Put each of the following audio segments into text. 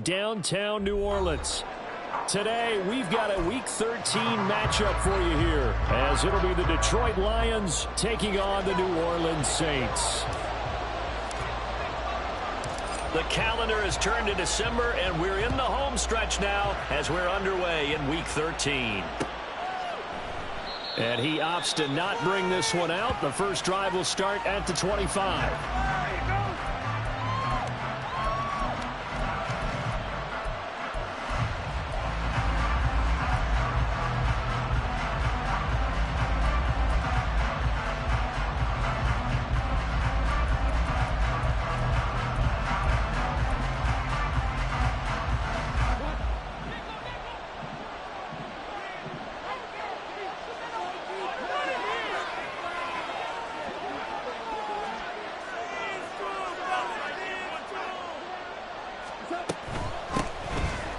downtown New Orleans. Today, we've got a Week 13 matchup for you here, as it'll be the Detroit Lions taking on the New Orleans Saints. The calendar has turned to December, and we're in the home stretch now as we're underway in Week 13. And he opts to not bring this one out. The first drive will start at the 25.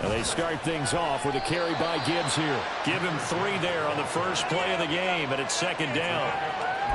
They start things off with a carry by Gibbs here. Give him 3 there on the first play of the game, and it's second down.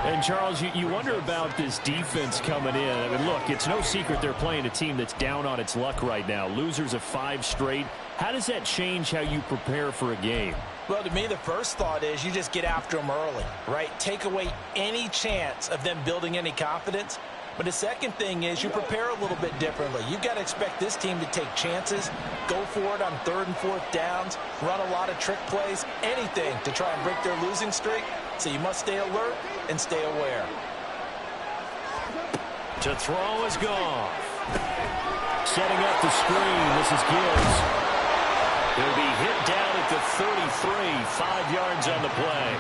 And, Charles, you wonder about this defense coming in. I mean, look, it's no secret they're playing a team that's down on its luck right now. Losers of 5 straight. How does that change how you prepare for a game? Well, to me, the first thought is you just get after them early, right? Take away any chance of them building any confidence. But the second thing is you prepare a little bit differently. You've got to expect this team to take chances, go for it on 3rd and 4th downs, run a lot of trick plays, anything to try and break their losing streak. So you must stay alert and stay aware. To throw is gone. Setting up the screen, this is Gibbs. He'll be hit down at the 33, 5 yards on the play.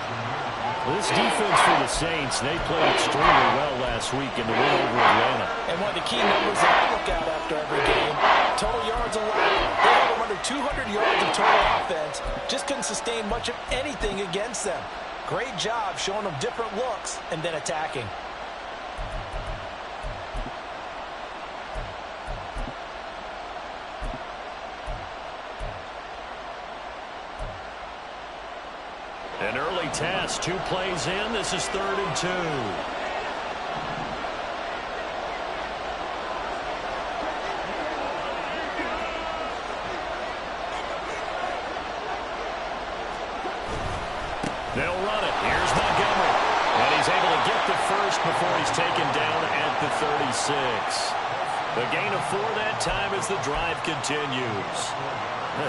This defense for the Saints, they played extremely well last week in the win over Atlanta. And one of the key numbers that I look at after every game, total yards allowed. They had them under 200 yards of total offense. Just couldn't sustain much of anything against them. Great job showing them different looks and then attacking. An early test, 2 plays in. This is 3rd and 2. They'll run it. Here's Montgomery. And he's able to get the first before he's taken down at the 36. The gain of 4 that time as the drive continues.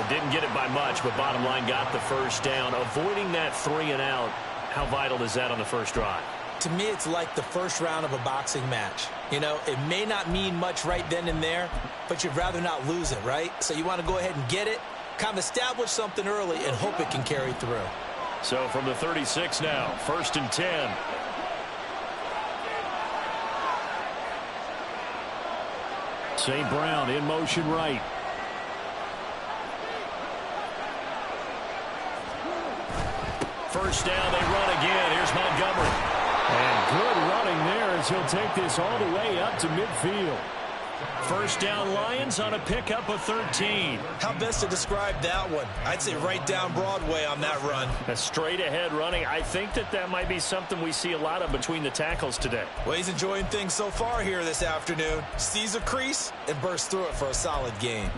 Didn't get it by much, but bottom line got the first down. Avoiding that 3 and out, how vital is that on the first drive? To me, it's like the first round of a boxing match. You know, it may not mean much right then and there, but you'd rather not lose it, right? So you want to go ahead and get it, kind of establish something early, and hope it can carry through. So from the 36 now, 1st and 10. St. Brown in motion right. First down, they run again. Here's Montgomery. And good running there as he'll take this all the way up to midfield. First down, Lions on a pickup of 13. How best to describe that one? I'd say right down Broadway on that run. A straight ahead running. I think that might be something we see a lot of between the tackles today. Well, he's enjoying things so far here this afternoon. Sees a crease and bursts through it for a solid gain.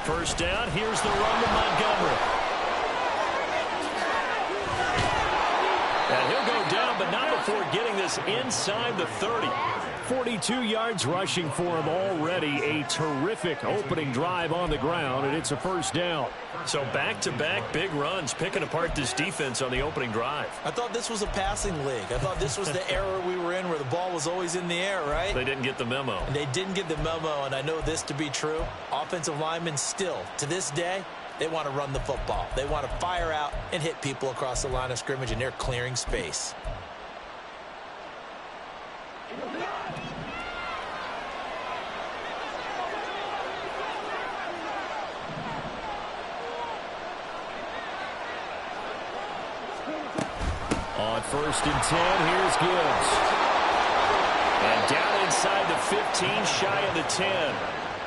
First down, here's the run to Montgomery. And he'll go down, but not before getting this inside the 30. 42 yards rushing for him already. A terrific opening drive on the ground, and it's a first down. So back-to-back big runs, picking apart this defense on the opening drive. I thought this was a passing league. I thought this was the era we were in where the ball was always in the air, right? They didn't get the memo. And they didn't get the memo, and I know this to be true. Offensive linemen still, to this day, they want to run the football. They want to fire out and hit people across the line of scrimmage, and they're clearing space. On first and 10. Here's Gibbs. And down inside the 15, shy of the 10.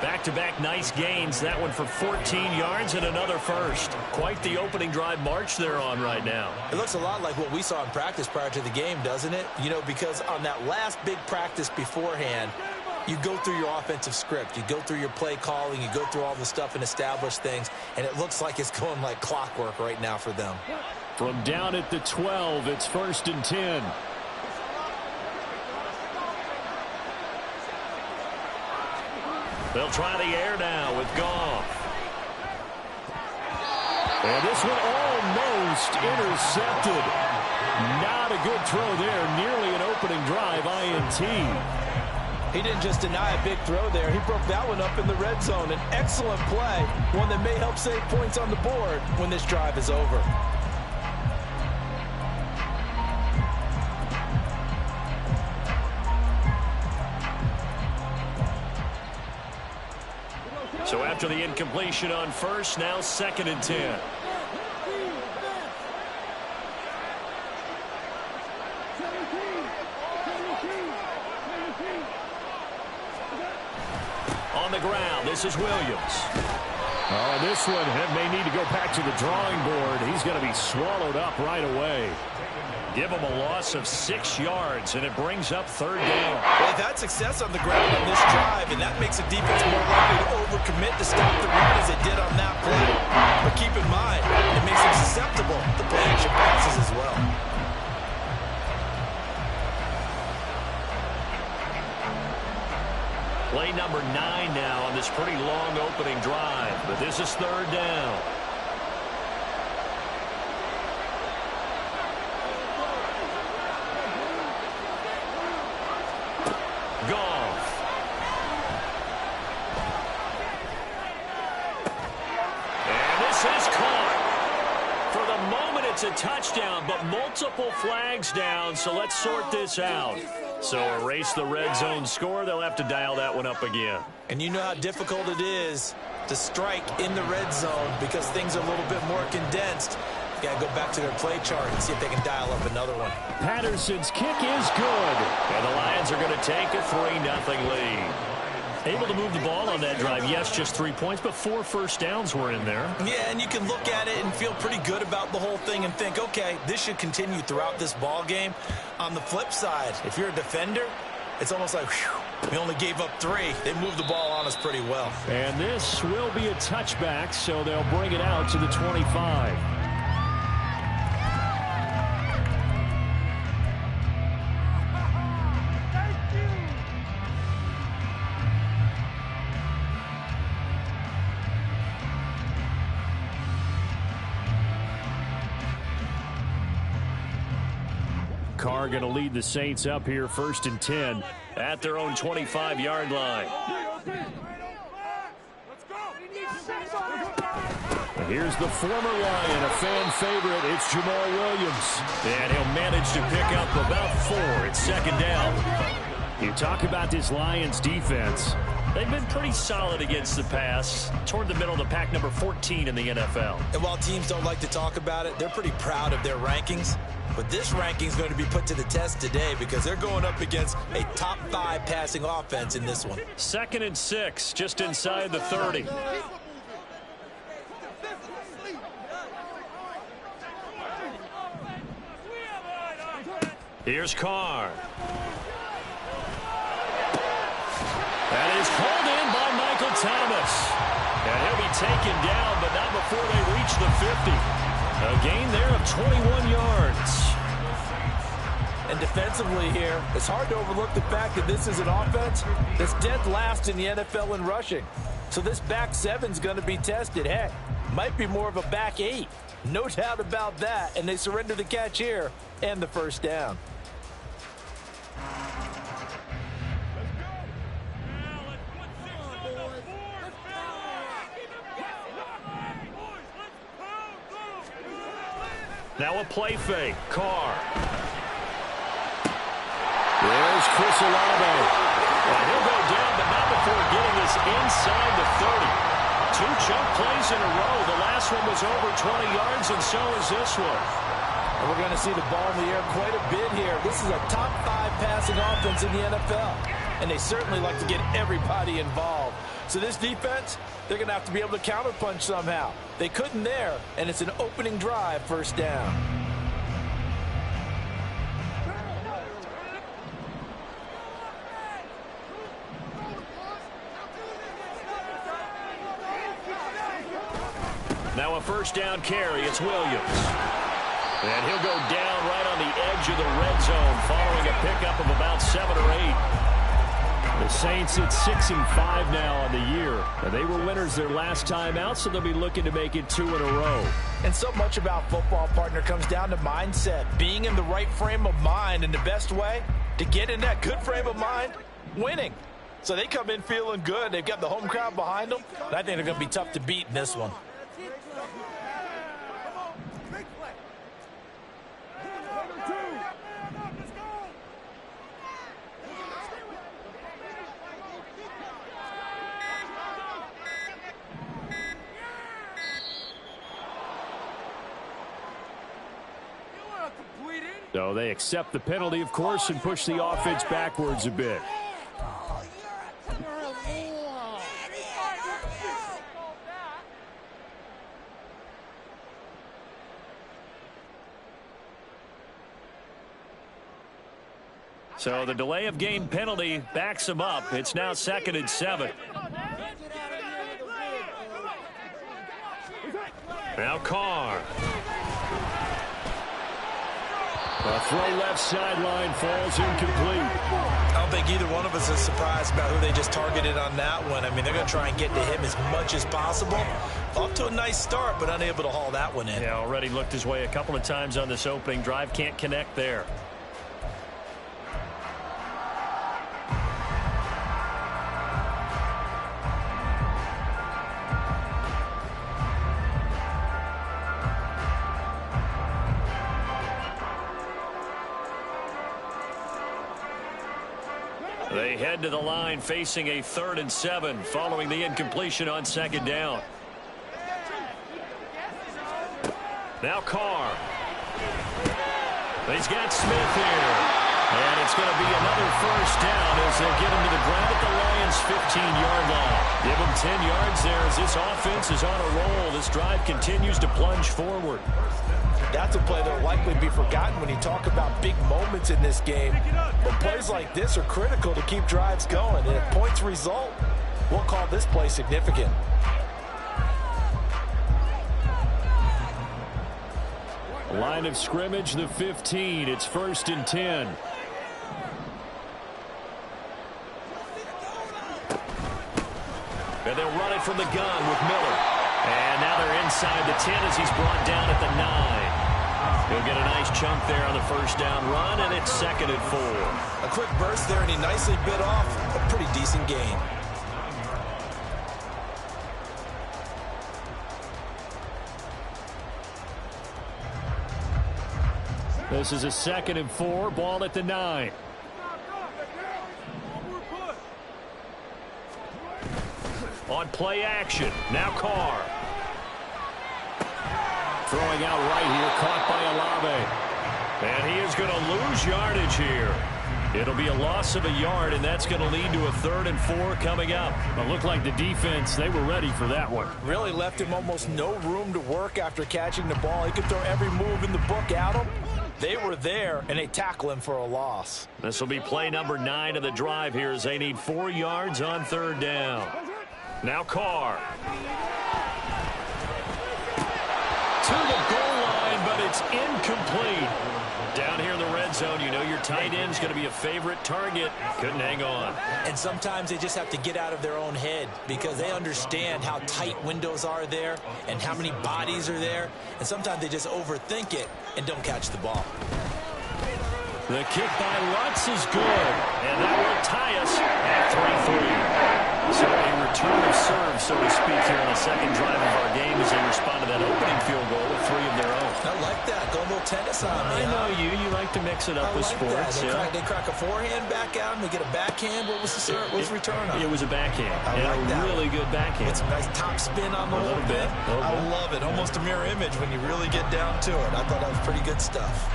Back-to-back nice gains. That one for 14 yards and another first. Quite the opening drive march they're on right now. It looks a lot like what we saw in practice prior to the game, doesn't it? You know, because on that last big practice beforehand, you go through your offensive script. You go through your play calling. You go through all the stuff and establish things. And it looks like it's going like clockwork right now for them. From down at the 12, it's first and 10. They'll try the air now with Goff. And this one almost intercepted. Not a good throw there. Nearly an opening drive INT. He didn't just deny a big throw there. He broke that one up in the red zone. An excellent play. One that may help save points on the board when this drive is over. So after the incompletion on first, now second and 10. On the ground, this is Williams. Oh, this one may need to go back to the drawing board. He's going to be swallowed up right away. Give him a loss of 6 yards, and it brings up third down. Well, they've had success on the ground on this drive, and that makes a defense more likely to overcommit to stop the run as it did on that play. But keep in mind, it makes them susceptible to play-action passes as well. Play number 9 now on this pretty long opening drive, but this is third down. Goff. And this is caught. For the moment, it's a touchdown, but multiple flags down, so let's sort this out. So erase the red zone score. They'll have to dial that one up again. And you know how difficult it is to strike in the red zone because things are a little bit more condensed. Got to go back to their play chart and see if they can dial up another one. Patterson's kick is good. And the Lions are going to take a 3-0 lead. Able to move the ball on that drive. Yes, just 3 points, but 4 first downs were in there. Yeah, and you can look at it and feel pretty good about the whole thing and think, okay, this should continue throughout this ball game. On the flip side, if you're a defender, it's almost like, whew, we only gave up 3. They moved the ball on us pretty well. And this will be a touchback, so they'll bring it out to the 25. Carr going to lead the Saints up here first and 10 at their own 25-yard line. And here's the former Lion, a fan favorite. It's Jamal Williams. And he'll manage to pick up about 4 at second down. You talk about this Lions defense. They've been pretty solid against the pass, toward the middle of the pack, number 14 in the NFL. And while teams don't like to talk about it, they're pretty proud of their rankings. But this ranking is going to be put to the test today because they're going up against a top 5 passing offense in this one. Second and 6, just inside the 30. Here's Carr. That is called in by Michael Thomas. And he'll be taken down, but not before they reach the 50. A gain there of 21 yards. And defensively here, it's hard to overlook the fact that this is an offense that's dead last in the NFL in rushing. So this back 7's going to be tested. Heck, might be more of a back 8. No doubt about that. And they surrender the catch here and the first down. Now a play fake. Carr. There's Chris Olave. And he'll go down, but not before getting this inside the 30. 2 chunk plays in a row. The last one was over 20 yards, and so is this one. And we're going to see the ball in the air quite a bit here. This is a top 5 passing offense in the NFL. And they certainly like to get everybody involved. So this defense, they're going to have to be able to counterpunch somehow. They couldn't there, and it's an opening drive, first down. Now a first down carry. It's Williams. And he'll go down right on the edge of the red zone following a pickup of about 7 or 8. The Saints at 6-5 now on the year. They were winners their last time out, so they'll be looking to make it 2 in a row. And so much about football, partner, comes down to mindset. Being in the right frame of mind, and the best way to get in that good frame of mind, winning. So they come in feeling good. They've got the home crowd behind them. And I think they're going to be tough to beat in this one. So they accept the penalty, of course, and push the offense backwards a bit. So the delay of game penalty backs him up. It's now 2nd and 7. Now Carr. A throw left sideline falls incomplete. I don't think either one of us is surprised about who they just targeted on that one. I mean, they're going to try and get to him as much as possible. Off to a nice start, but unable to haul that one in. Yeah, already looked his way a couple of times on this opening drive. Can't connect there. They head to the line facing a 3rd and 7 following the incompletion on 2nd down. Now Carr. He's got Smith here. And it's going to be another first down as they'll get him to the ground at the Lions' 15-yard line. Give him 10 yards there as this offense is on a roll. This drive continues to plunge forward. That's a play that will likely be forgotten when you talk about big moments in this game. But plays like this are critical to keep drives going. And if points result, we'll call this play significant. Line of scrimmage, the 15. It's 1st and 10. And they'll run it from the gun with Miller. And now they're inside the 10 as he's brought down at the 9. He'll get a nice chunk there on the first down run, and it's 2nd and 4. A quick burst there, and he nicely bit off a pretty decent gain. This is a 2nd and 4, ball at the 9. On play action, now Carr. Throwing out right here, caught by Olave. And he is going to lose yardage here. It'll be a loss of a yard, and that's going to lead to a 3rd and 4 coming up. It looked like the defense, they were ready for that one. Really left him almost no room to work after catching the ball. He could throw every move in the book at him. They were there, and they tackle him for a loss. This will be play number 9 of the drive here as they need 4 yards on 3rd down. Now Carr. To the goal line, but it's incomplete. Down here in the red zone, you know your tight end's going to be a favorite target. Couldn't hang on. And sometimes they just have to get out of their own head because they understand how tight windows are there and how many bodies are there. And sometimes they just overthink it and don't catch the ball. The kick by Lutz is good. And that will tie us at 3-3. So a return of serve, so to speak, here on the second drive of our game as they respond to that opening field goal with 3 of their own. I like that. Go a little tennis on me. I know you. You like to mix it up with sports. They crack a forehand back out and they get a backhand. What was the return on? It was a backhand. I like that. Really good backhand. It's a nice top spin on the whole bit. I love it. Almost a mirror image when you really get down to it. I thought that was pretty good stuff.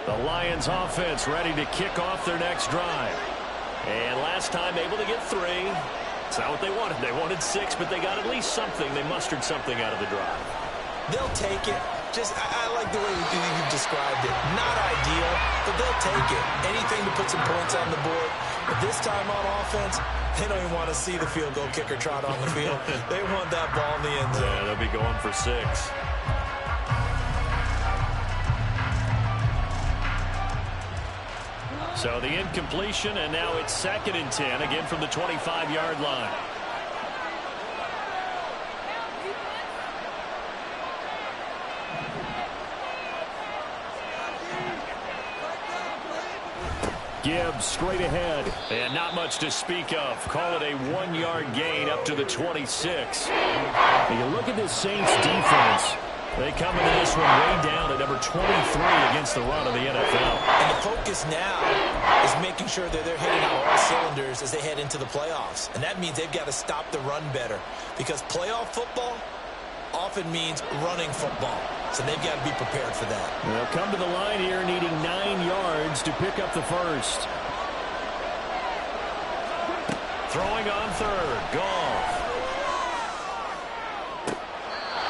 The Lions offense ready to kick off their next drive. And last time able to get 3. It's not what they wanted. They wanted 6, but they got at least something. They mustered something out of the drive. They'll take it. I like the way you described it. Not ideal, but they'll take it. Anything to put some points on the board. But this time on offense, they don't even want to see the field goal kicker trot on the field. They want that ball in the end zone. Yeah, they'll be going for 6. So the incompletion, and now it's 2nd and 10, again from the 25-yard line. Gibbs straight ahead, and not much to speak of. Call it a 1-yard gain up to the 26. You look at this Saints defense. They come into this one way down at number 23 against the run of the NFL. And the focus now is making sure that they're hitting on all cylinders as they head into the playoffs. And that means they've got to stop the run better. Because playoff football often means running football. So they've got to be prepared for that. They'll come to the line here needing 9 yards to pick up the first. Throwing on 3rd. Goff.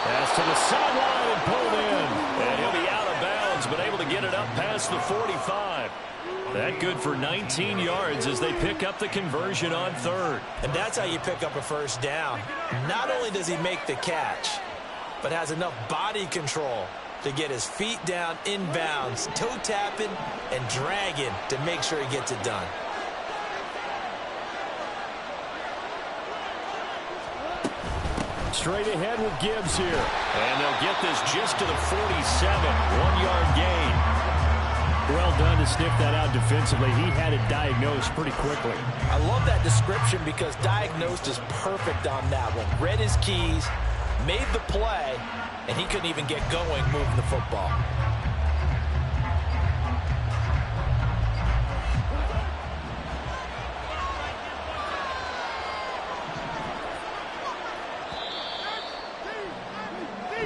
Pass to the sideline and pulled in. And he'll be out of bounds, but able to get it up past the 45. That good for 19 yards as they pick up the conversion on 3rd. And that's how you pick up a first down. Not only does he make the catch, but has enough body control to get his feet down inbounds, toe tapping and dragging to make sure he gets it done. Straight ahead with Gibbs here. And they'll get this just to the 47. 1-yard gain. Well done to sniff that out defensively. He had it diagnosed pretty quickly. I love that description because diagnosed is perfect on that one. Read his keys, made the play, and he couldn't even get going moving the football.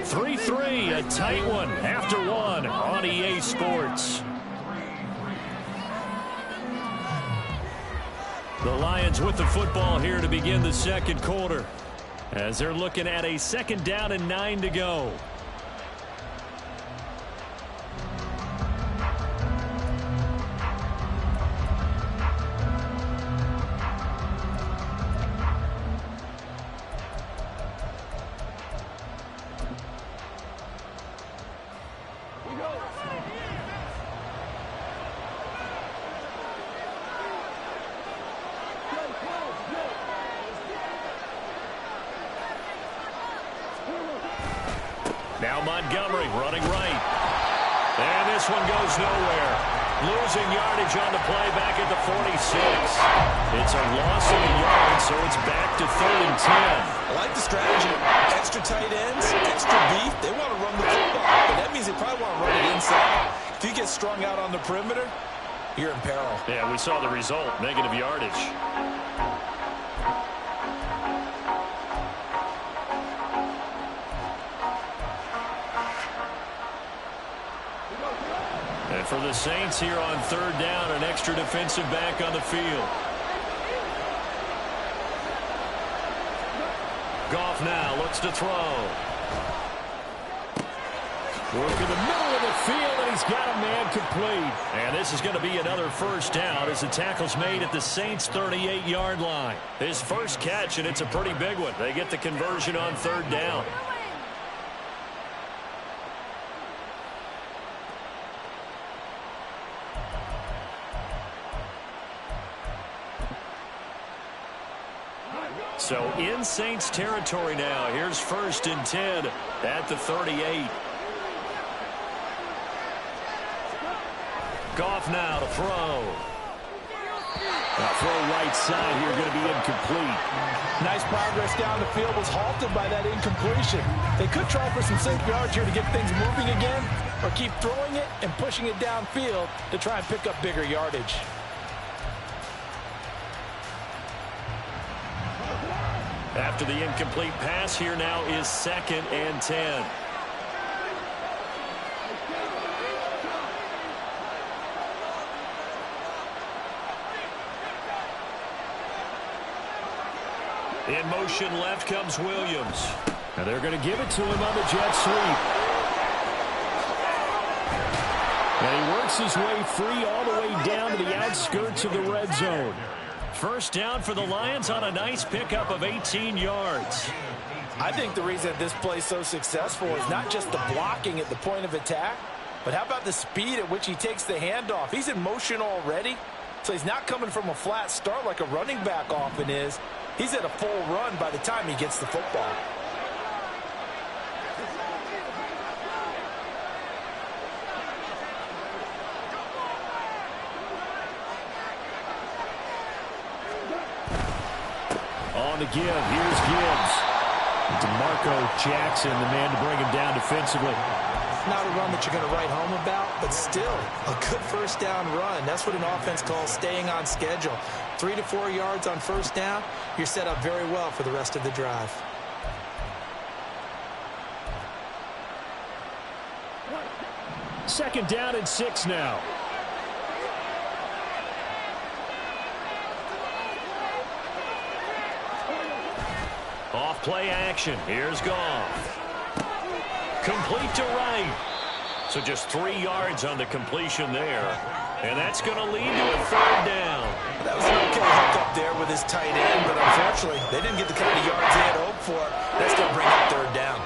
(3-3), a tight one after 1 on EA Sports. The Lions with the football here to begin the second quarter as they're looking at a 2nd down and 9 to go. Now Montgomery running right. And this one goes nowhere. Losing yardage on the play back at the 46. It's a loss of a yard, so it's back to 3rd and 10. I like the strategy. Extra tight ends, extra beef. They want to run the football. But that means they probably want to run it inside. If you get strung out on the perimeter, you're in peril. Yeah, we saw the result. Negative yardage. And for the Saints here on 3rd down, an extra defensive back on the field. Goff now looks to throw. Work in the middle of the field, and he's got a man complete. And this is going to be another first down as the tackle's made at the Saints' 38-yard line. His first catch, and it's a pretty big one. They get the conversion on 3rd down. So in Saints territory now. Here's 1st and 10 at the 38. Goff now to throw. Throw right side here, going to be incomplete. Nice progress down the field, was halted by that incompletion. They could try for some safe yards here to get things moving again, or keep throwing it and pushing it downfield to try and pick up bigger yardage. After the incomplete pass, here now is 2nd and 10. In motion left comes Williams. Now they're going to give it to him on the jet sweep. And he works his way free all the way down to the outskirts of the red zone. 1st down for the Lions on a nice pickup of 18 yards. I think the reason this play is so successful is not just the blocking at the point of attack, but how about the speed at which he takes the handoff? He's in motion already, so he's not coming from a flat start like a running back often is. He's at a full run by the time he gets the football. On the give, here's Gibbs. DeMarco Jackson, the man to bring him down defensively. Not a run that you're going to write home about, but still a good 1st down run. That's what an offense calls staying on schedule. 3 to 4 yards on 1st down, you're set up very well for the rest of the drive. Second down and 6 now. Off play action. Here's Goff. Complete to right. So just 3 yards on the completion there. And that's going to lead to a 3rd down. That was an okay hook up there with his tight end, but unfortunately, they didn't get the kind of yards they had hoped for. That's going to bring up 3rd down.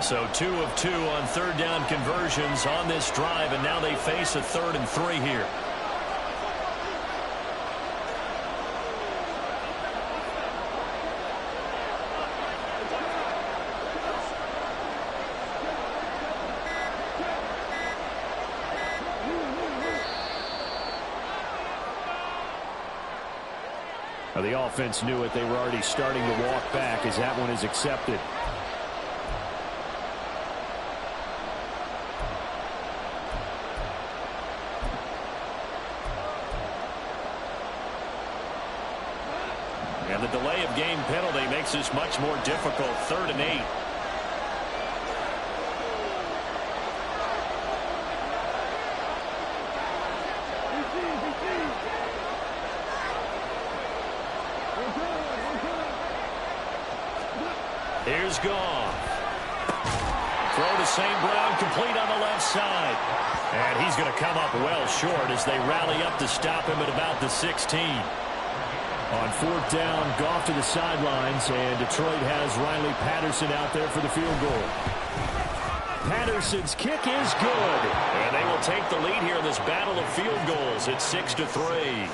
So 2 of 2 on 3rd down conversions on this drive, and now they face a 3rd and 3 here. Now the offense knew it. They were already starting to walk back as that one is accepted. And the delay of game penalty makes this much more difficult. 3rd and 8. Here's Goff. Throw to St. Brown, complete on the left side. And he's going to come up well short as they rally up to stop him at about the 16. On 4th down, Goff to the sidelines, and Detroit has Riley Patterson out there for the field goal. Patterson's kick is good. And they will take the lead here in this battle of field goals. It's 6-3.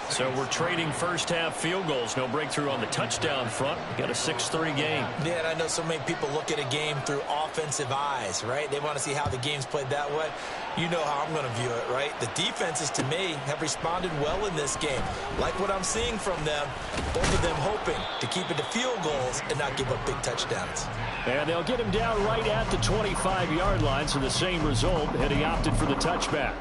So we're trading 1st half field goals. No breakthrough on the touchdown front. We got a 6-3 game. Yeah, and I know so many people look at a game through offensive eyes, right? They want to see how the game's played that way. You know how I'm going to view it, right? The defenses, to me, have responded well in this game. Like what I'm seeing from them, both of them hoping to keep it to field goals and not give up big touchdowns. And they'll get him down right at the 25-yard line, so the same result, and he opted for the touchback.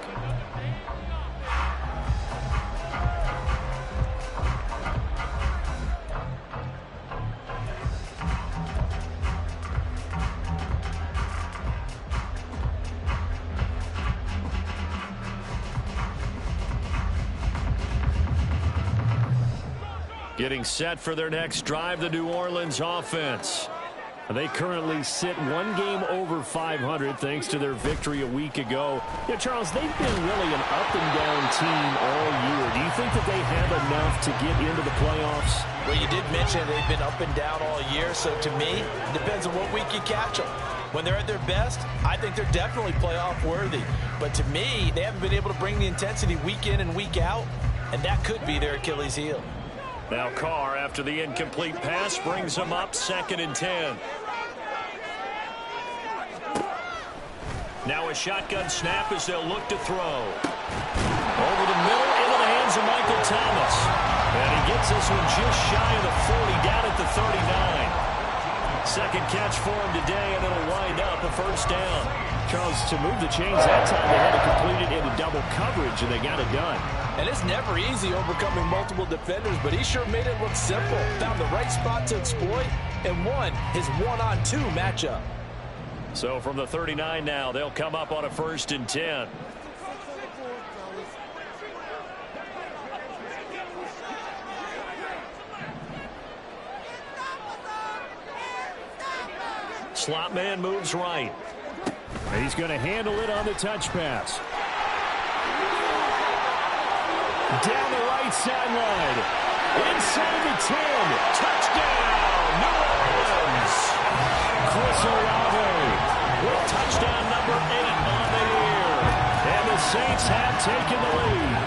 Getting set for their next drive, the New Orleans offense. They currently sit one game over 500 thanks to their victory a week ago. Yeah, Charles, they've been really an up-and-down team all year. Do you think that they have enough to get into the playoffs? Well, you did mention they've been up and down all year, so to me, it depends on what week you catch them. When they're at their best, I think they're definitely playoff worthy. But to me, they haven't been able to bring the intensity week in and week out, and that could be their Achilles heel. Now Carr, after the incomplete pass, brings them up 2nd and 10. Now a shotgun snap as they'll look to throw. Over the middle, into the hands of Michael Thomas. And he gets this one just shy of the 40, down at the 39. Second catch for him today, and it'll wind up a first down. Charles, to move the chains that time, they had to complete it into double coverage, and they got it done. And it's never easy overcoming multiple defenders, but he sure made it look simple. Found the right spot to exploit and won his one-on-2 matchup. So from the 39 now, they'll come up on a 1st and 10. Slot man moves right. He's going to handle it on the touch pass. Down the right sideline. Inside the 10. Touchdown, New Orleans. Chris Olave With touchdown number 8 on the year. and the Saints have taken the lead.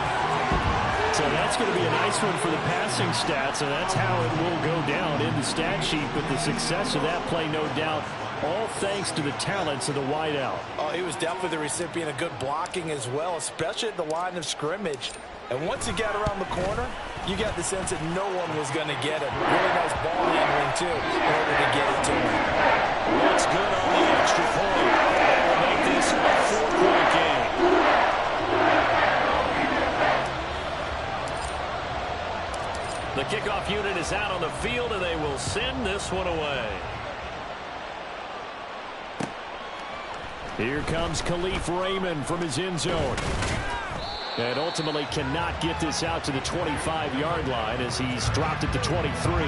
So that's going to be a nice one for the passing stats, and that's how it will go down in the stat sheet. But the success of that play, no doubt, all thanks to the talents of the wideout. Oh, he was definitely the recipient of good blocking as well, especially at the line of scrimmage. And once he got around the corner, you got the sense that no one was going to get him. Really nice ball handling, too, in order to get it to him. That's good on the extra point. That will make this a 4-point game. The kickoff unit is out on the field, and they will send this one away. Here comes Khalif Raymond from his end zone. And ultimately cannot get this out to the 25-yard line as he's dropped it to 23.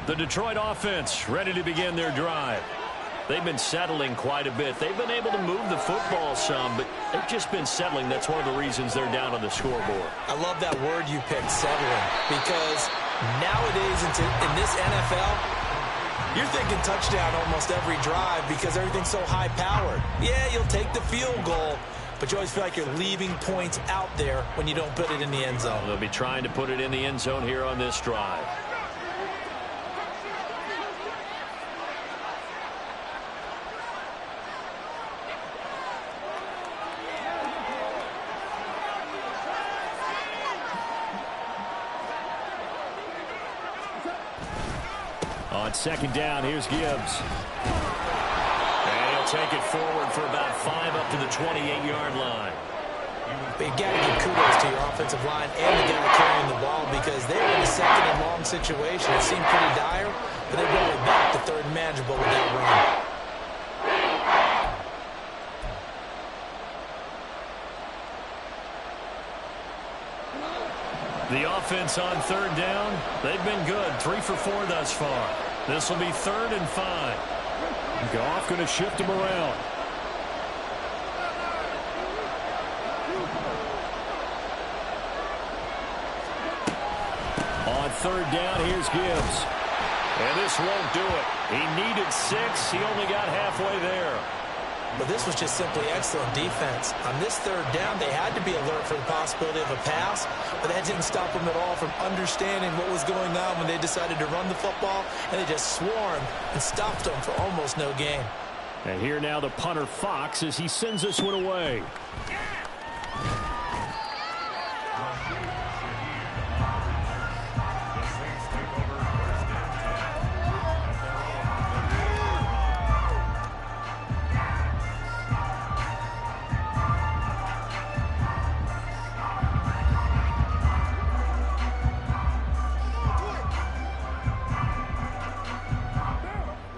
The Detroit offense ready to begin their drive. They've been settling quite a bit. They've been able to move the football some, but they've just been settling. That's one of the reasons they're down on the scoreboard. I love that word you picked, settling, because nowadays in this NFL, you're thinking touchdown almost every drive because everything's so high-powered. Yeah, you'll take the field goal, but you always feel like you're leaving points out there when you don't put it in the end zone. They'll be trying to put it in the end zone here on this drive. On second down, here's Gibbs. And he'll take it forward for about 5 up to the 28-yard line. But you got to give kudos to your offensive line and the guy carrying the ball because they were in a second and long situation. It seemed pretty dire, but they rolled it back to third and manageable with that run. The offense on third down, they've been good. 3 for 4 thus far. This will be 3rd and 5. Goff going to shift him around. On third down, here's Gibbs. And this won't do it. He needed 6. He only got halfway there. But this was just simply excellent defense. On this third down, they had to be alert for the possibility of a pass, but that didn't stop them at all from understanding what was going on when they decided to run the football, and they just swarmed and stopped them for almost no gain. And here now the punter Fox as he sends this one away.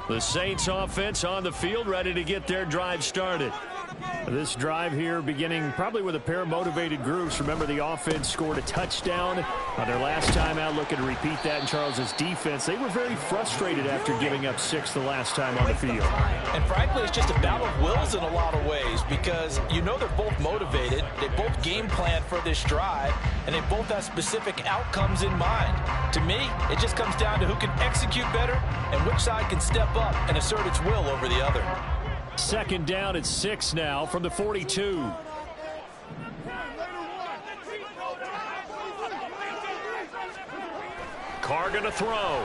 The the Saints offense on the field, ready to get their drive started. This drive here beginning probably with a pair of motivated groups. Remember, the offense scored a touchdown on their last time out, looking to repeat that in Charles's defense. They were very frustrated after giving up 6 the last time on the field. And frankly, it's just a battle of wills in a lot of ways because you know they're both motivated. They both game plan for this drive, and they both have specific outcomes in mind. To me, it just comes down to who can execute better and which side can step up and assert its will over the other. Second down at 6 now from the 42. Carr going to throw.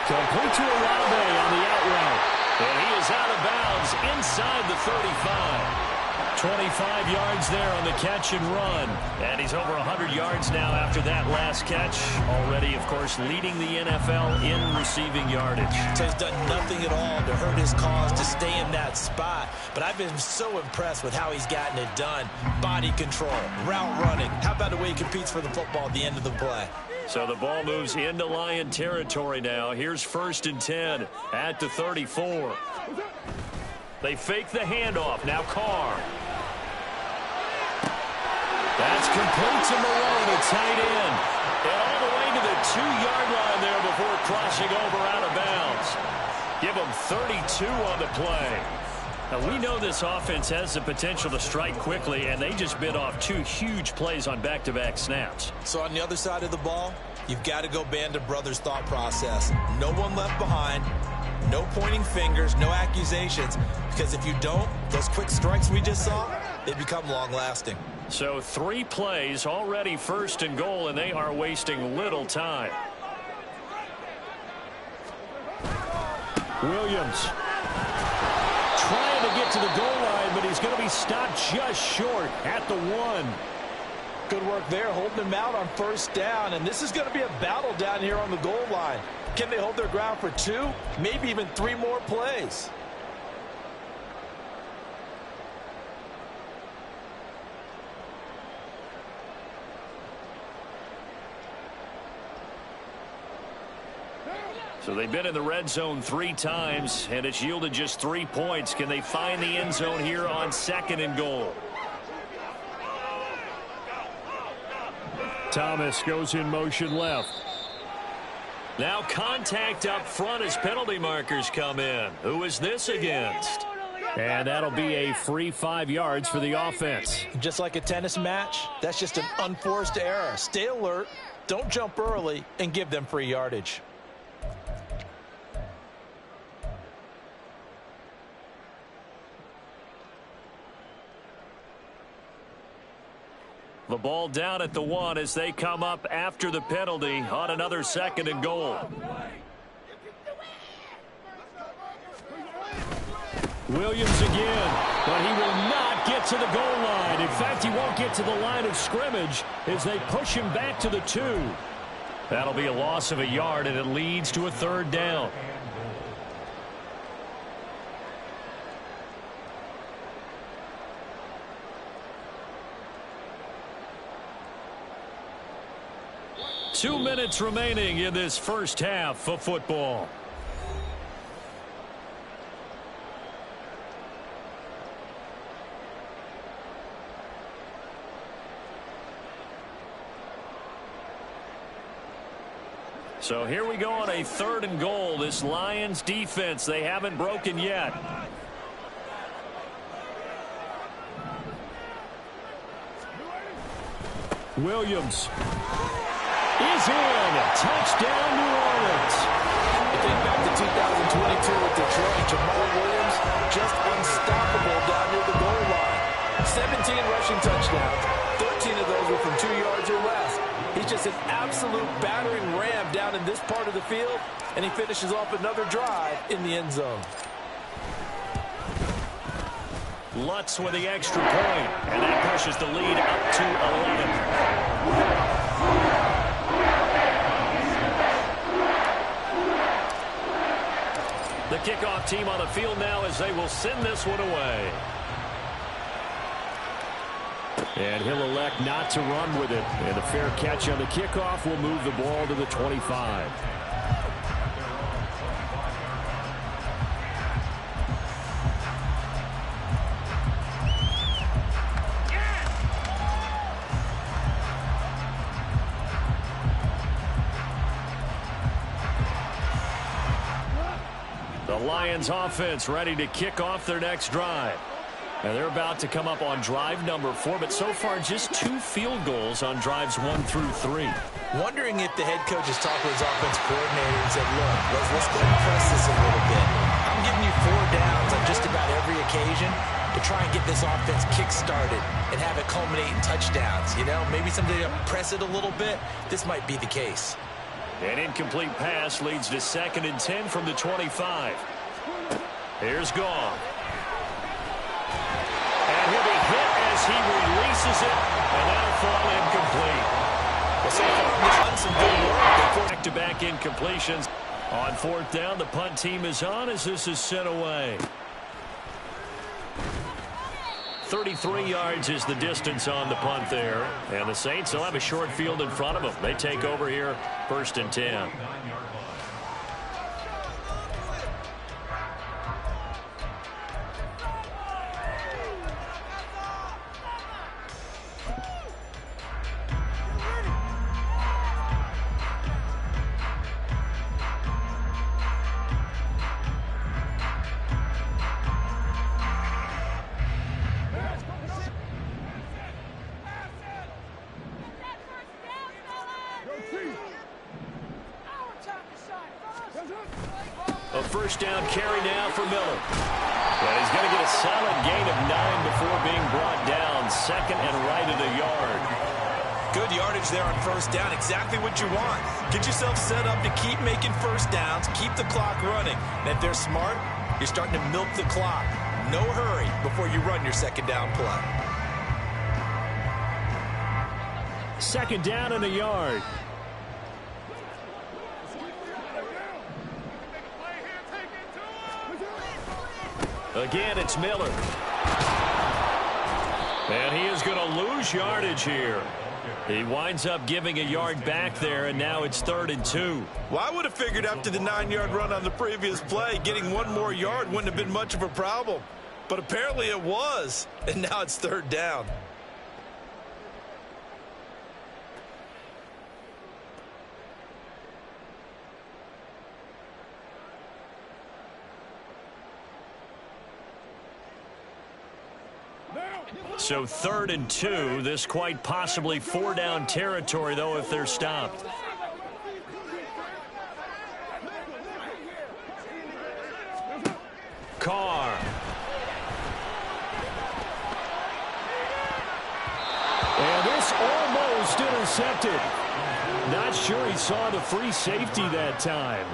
Complete to Olave on the out route. And he is out of bounds inside the 35. 25 yards there on the catch and run. And he's over 100 yards now after that last catch. Already, of course, leading the NFL in receiving yardage. So he's done nothing at all to hurt his cause to stay in that spot. But I've been so impressed with how he's gotten it done. Body control, route running. How about the way he competes for the football at the end of the play? So the ball moves into Lion territory now. Here's 1st and 10 at the 34. They fake the handoff. Now Carr. That's complete to Malone, a tight end. And all the way to the 2-yard line there before crossing over out of bounds. Give them 32 on the play. Now, we know this offense has the potential to strike quickly, and they just bit off 2 huge plays on back-to-back snaps. So on the other side of the ball, you've got to go Band of Brothers thought process. No one left behind. No pointing fingers, no accusations. Because if you don't, those quick strikes we just saw, they become long-lasting. So 3 plays, already 1st and goal, and they are wasting little time. Williams trying to get to the goal line, but he's going to be stopped just short at the 1. Good work there, holding him out on 1st down, and this is going to be a battle down here on the goal line. Can they hold their ground for 2, maybe even 3 more plays? So they've been in the red zone 3 times, and it's yielded just 3 points. Can they find the end zone here on 2nd and goal? Thomas goes in motion left. Now contact up front as penalty markers come in. Who is this against? And that'll be a free 5 yards for the offense. Just like a tennis match, that's just an unforced error. Stay alert, don't jump early, and give them free yardage. The ball down at the 1 as they come up after the penalty on another 2nd and goal. Williams again, but he will not get to the goal line. In fact, he won't get to the line of scrimmage as they push him back to the 2. That'll be a loss of a yard, and it leads to a 3rd down. Two minutes remaining in this first half of football. So here we go on a 3rd and goal. This Lions defense, they haven't broken yet. Williams is in. Touchdown, New Orleans. You think back to 2022 with Detroit, Jamal Williams just unstoppable down near the goal line. 17 rushing touchdowns. 13 of those were from 2 yards or less. He's just an absolute battering ram down in this part of the field, and he finishes off another drive in the end zone. Lutz with the extra point, and that pushes the lead up to 11. The kickoff team on the field now as they will send this one away. And he'll elect not to run with it. And a fair catch on the kickoff will move the ball to the 25. The Lions offense ready to kick off their next drive. And they're about to come up on drive number 4, but so far just 2 field goals on drives 1 through 3. Wondering if the head coach has talked with his offense coordinator and said, look, let's go press this a little bit. I'm giving you 4 downs on just about every occasion to try and get this offense kick-started and have it culminate in touchdowns. You know, maybe someday to press it a little bit. This might be the case. An incomplete pass leads to 2nd and 10 from the 25. Here's Gong. And he'll be hit as he releases it, and that'll fall incomplete. Well, so far, they've done some good work. Back-to-back incompletions. On 4th down, the punt team is on as this is sent away. 33 yards is the distance on the punt there. And the Saints will have a short field in front of them. They take over here, 1st and 10. A 1st down carry now for Miller. And he's going to get a solid gain of 9 before being brought down. 2nd and right at a yard. Good yardage there on 1st down. Exactly what you want. Get yourself set up to keep making 1st downs, keep the clock running. And if they're smart, you're starting to milk the clock. No hurry before you run your 2nd down play. 2nd down and a yard. Again, it's Miller. And he is going to lose yardage here. He winds up giving a yard back there, and now it's 3rd and 2. Well, I would have figured after the 9-yard run on the previous play, getting 1 more yard wouldn't have been much of a problem. But apparently it was, and now it's 3rd down. So 3rd and 2. This quite possibly 4-down territory, though, if they're stopped. Carr. And this almost intercepted. Not sure he saw the free safety that time.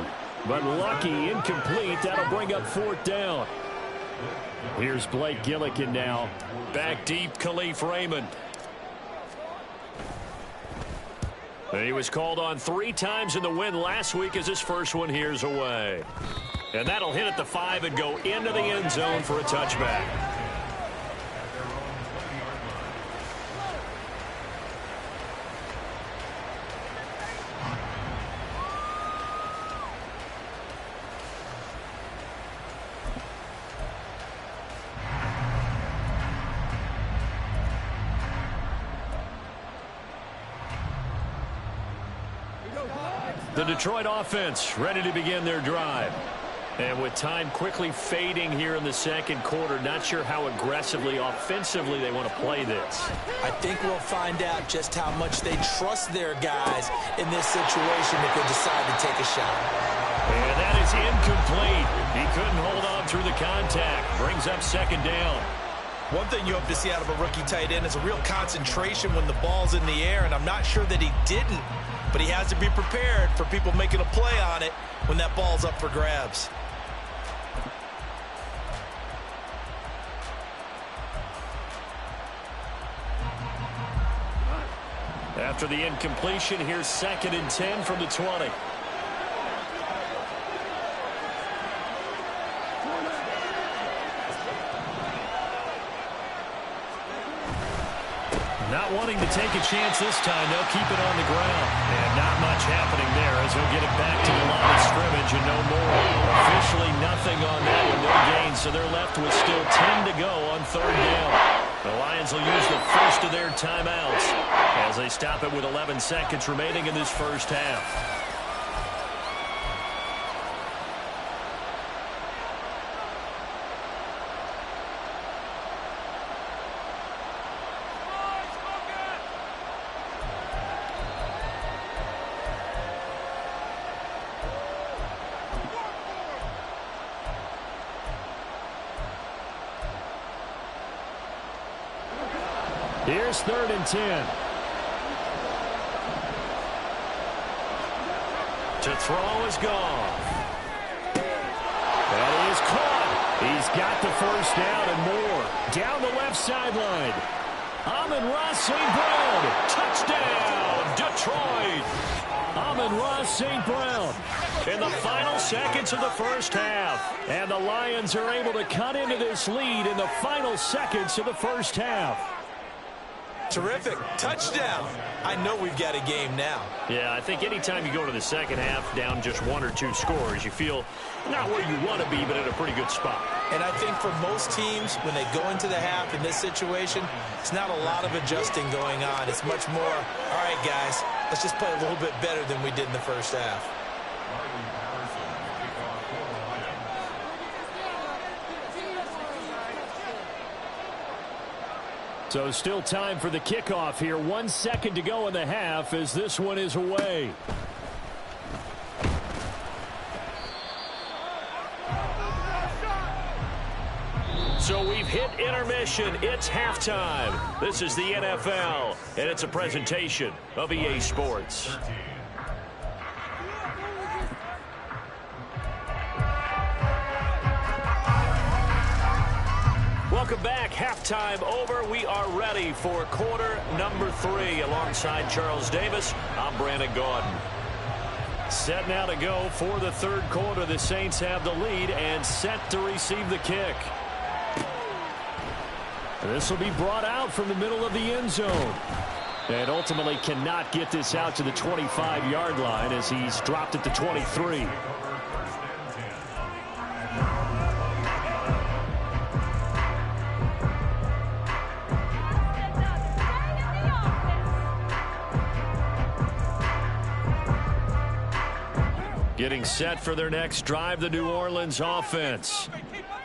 But lucky, incomplete. That'll bring up 4th down. Here's Blake Gillikin now. Back deep, Khalif Raymond. He was called on 3 times in the win last week as his first one here's away. And that'll hit at the 5 and go into the end zone for a touchback. The Detroit offense ready to begin their drive. And with time quickly fading here in the 2nd quarter, not sure how aggressively, offensively they want to play this. I think we'll find out just how much they trust their guys in this situation if they decide to take a shot. And that is incomplete. He couldn't hold on through the contact. Brings up 2nd down. One thing you hope to see out of a rookie tight end is a real concentration when the ball's in the air, and I'm not sure that he didn't. But he has to be prepared for people making a play on it when that ball's up for grabs. After the incompletion, here's 2nd and 10 from the 20. Not wanting to take a chance this time, they'll keep it on the ground. And not much happening there as he'll get it back to the line of scrimmage and no more. Officially nothing on that one, no gain, so they're left with still 10 to go on 3rd down. The Lions will use the first of their timeouts as they stop it with 11 seconds remaining in this first half. Here's 3rd and 10. To throw is gone. That is caught. He's got the first down and more. Down the left sideline. Amon-Ra St. Brown. Touchdown, Detroit. Amon-Ra St. Brown. In the final seconds of the first half. And the Lions are able to cut into this lead in the final seconds of the first half. Terrific. Touchdown. I know we've got a game now. Yeah, I think anytime you go to the second half down just 1 or 2 scores, you feel not where you want to be, but in a pretty good spot. And I think for most teams, when they go into the half in this situation, it's not a lot of adjusting going on. It's much more, all right, guys, let's just play a little bit better than we did in the first half. So still time for the kickoff here. 1 second to go in the half as this one is away. So we've hit intermission. It's halftime. This is the NFL, and it's a presentation of EA Sports. Welcome back. Halftime over. We are ready for quarter number 3. Alongside Charles Davis, I'm Brandon Gaudin. Set now to go for the 3rd quarter. The Saints have the lead and set to receive the kick. This will be brought out from the middle of the end zone. And ultimately cannot get this out to the 25-yard line as he's dropped at the 23. Getting set for their next drive, the New Orleans offense.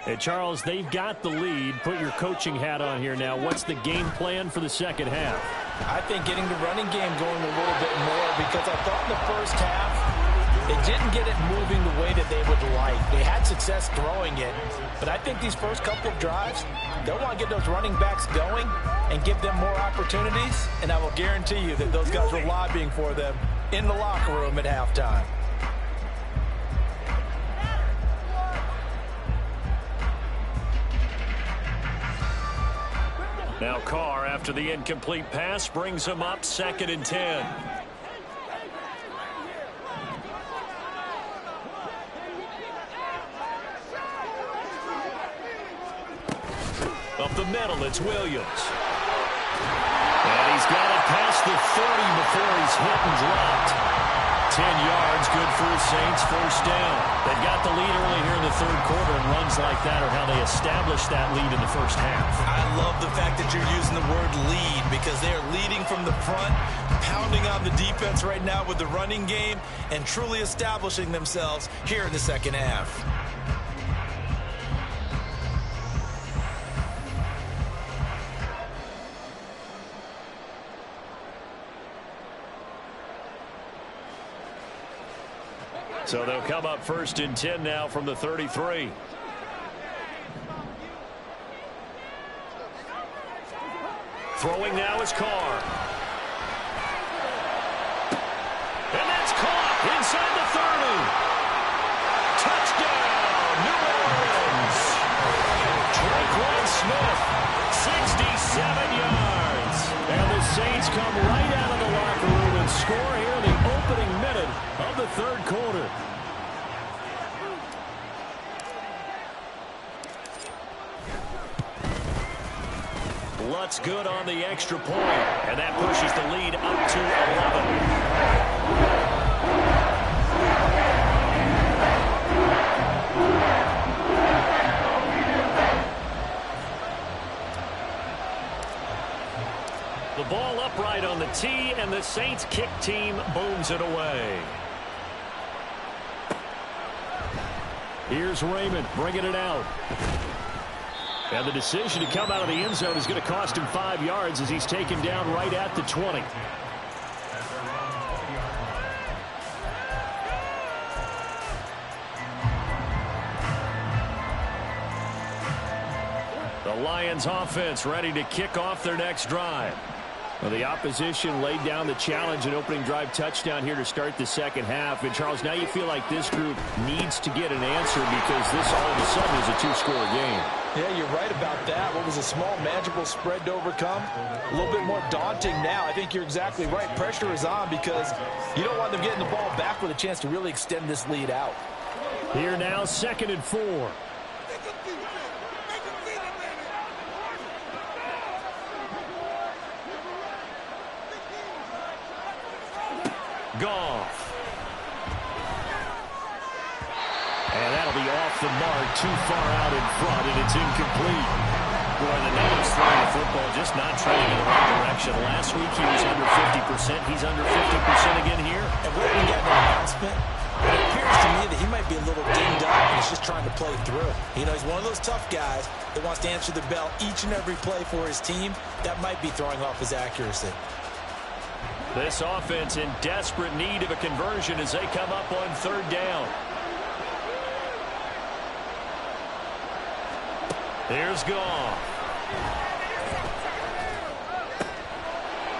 Hey, Charles, they've got the lead. Put your coaching hat on here now. What's the game plan for the second half? I think getting the running game going a little bit more, because I thought in the first half they didn't get it moving the way that they would like. They had success throwing it, but I think these first couple of drives, they'll want to get those running backs going and give them more opportunities, and I will guarantee you that those guys were lobbying for them in the locker room at halftime. Now Carr, after the incomplete pass, brings him up 2nd and 10. Up the middle, it's Williams. And he's got it past the 30 before he's hit and dropped. 10 yards, good for the Saints, first down. They've got the lead early here in the 3rd quarter, and runs like that are how they established that lead in the first half. I love the fact that you're using the word lead, because they're leading from the front, pounding on the defense right now with the running game, and truly establishing themselves here in the second half. So they'll come up 1st and 10 now from the 33. Throwing now is Carr. And that's caught inside the 30. Touchdown, New Orleans. Traquan Smith, 67 yards. And the Saints come right out of the locker room and score here in the opening minute of the 3rd quarter. Lutz good on the extra point, and that pushes the lead up to 11. The ball upright on the tee, and the Saints kick team booms it away. Here's Raymond bringing it out. And the decision to come out of the end zone is going to cost him 5 yards as he's taken down right at the 20. The Lions offense ready to kick off their next drive. Well, the opposition laid down the challenge and opening drive touchdown here to start the second half. And, Charles, now you feel like this group needs to get an answer because this all of a sudden is a two-score game. Yeah, you're right about that. What was a small, manageable spread to overcome, a little bit more daunting now. I think you're exactly right. Pressure is on because you don't want them getting the ball back with a chance to really extend this lead out. Here now, 2nd and 4. Goff. And that'll be off the mark, too far out in front, and it's incomplete. Boy, the name's throwing the football, just not trending in the right direction. Last week he was under 50%. He's under 50% again here. And we're going to get an announcement. It appears to me that he might be a little dinged up and he's just trying to play through. You know, he's one of those tough guys that wants to answer the bell each and every play for his team. That might be throwing off his accuracy. This offense in desperate need of a conversion as they come up on 3rd down. Here's Goff.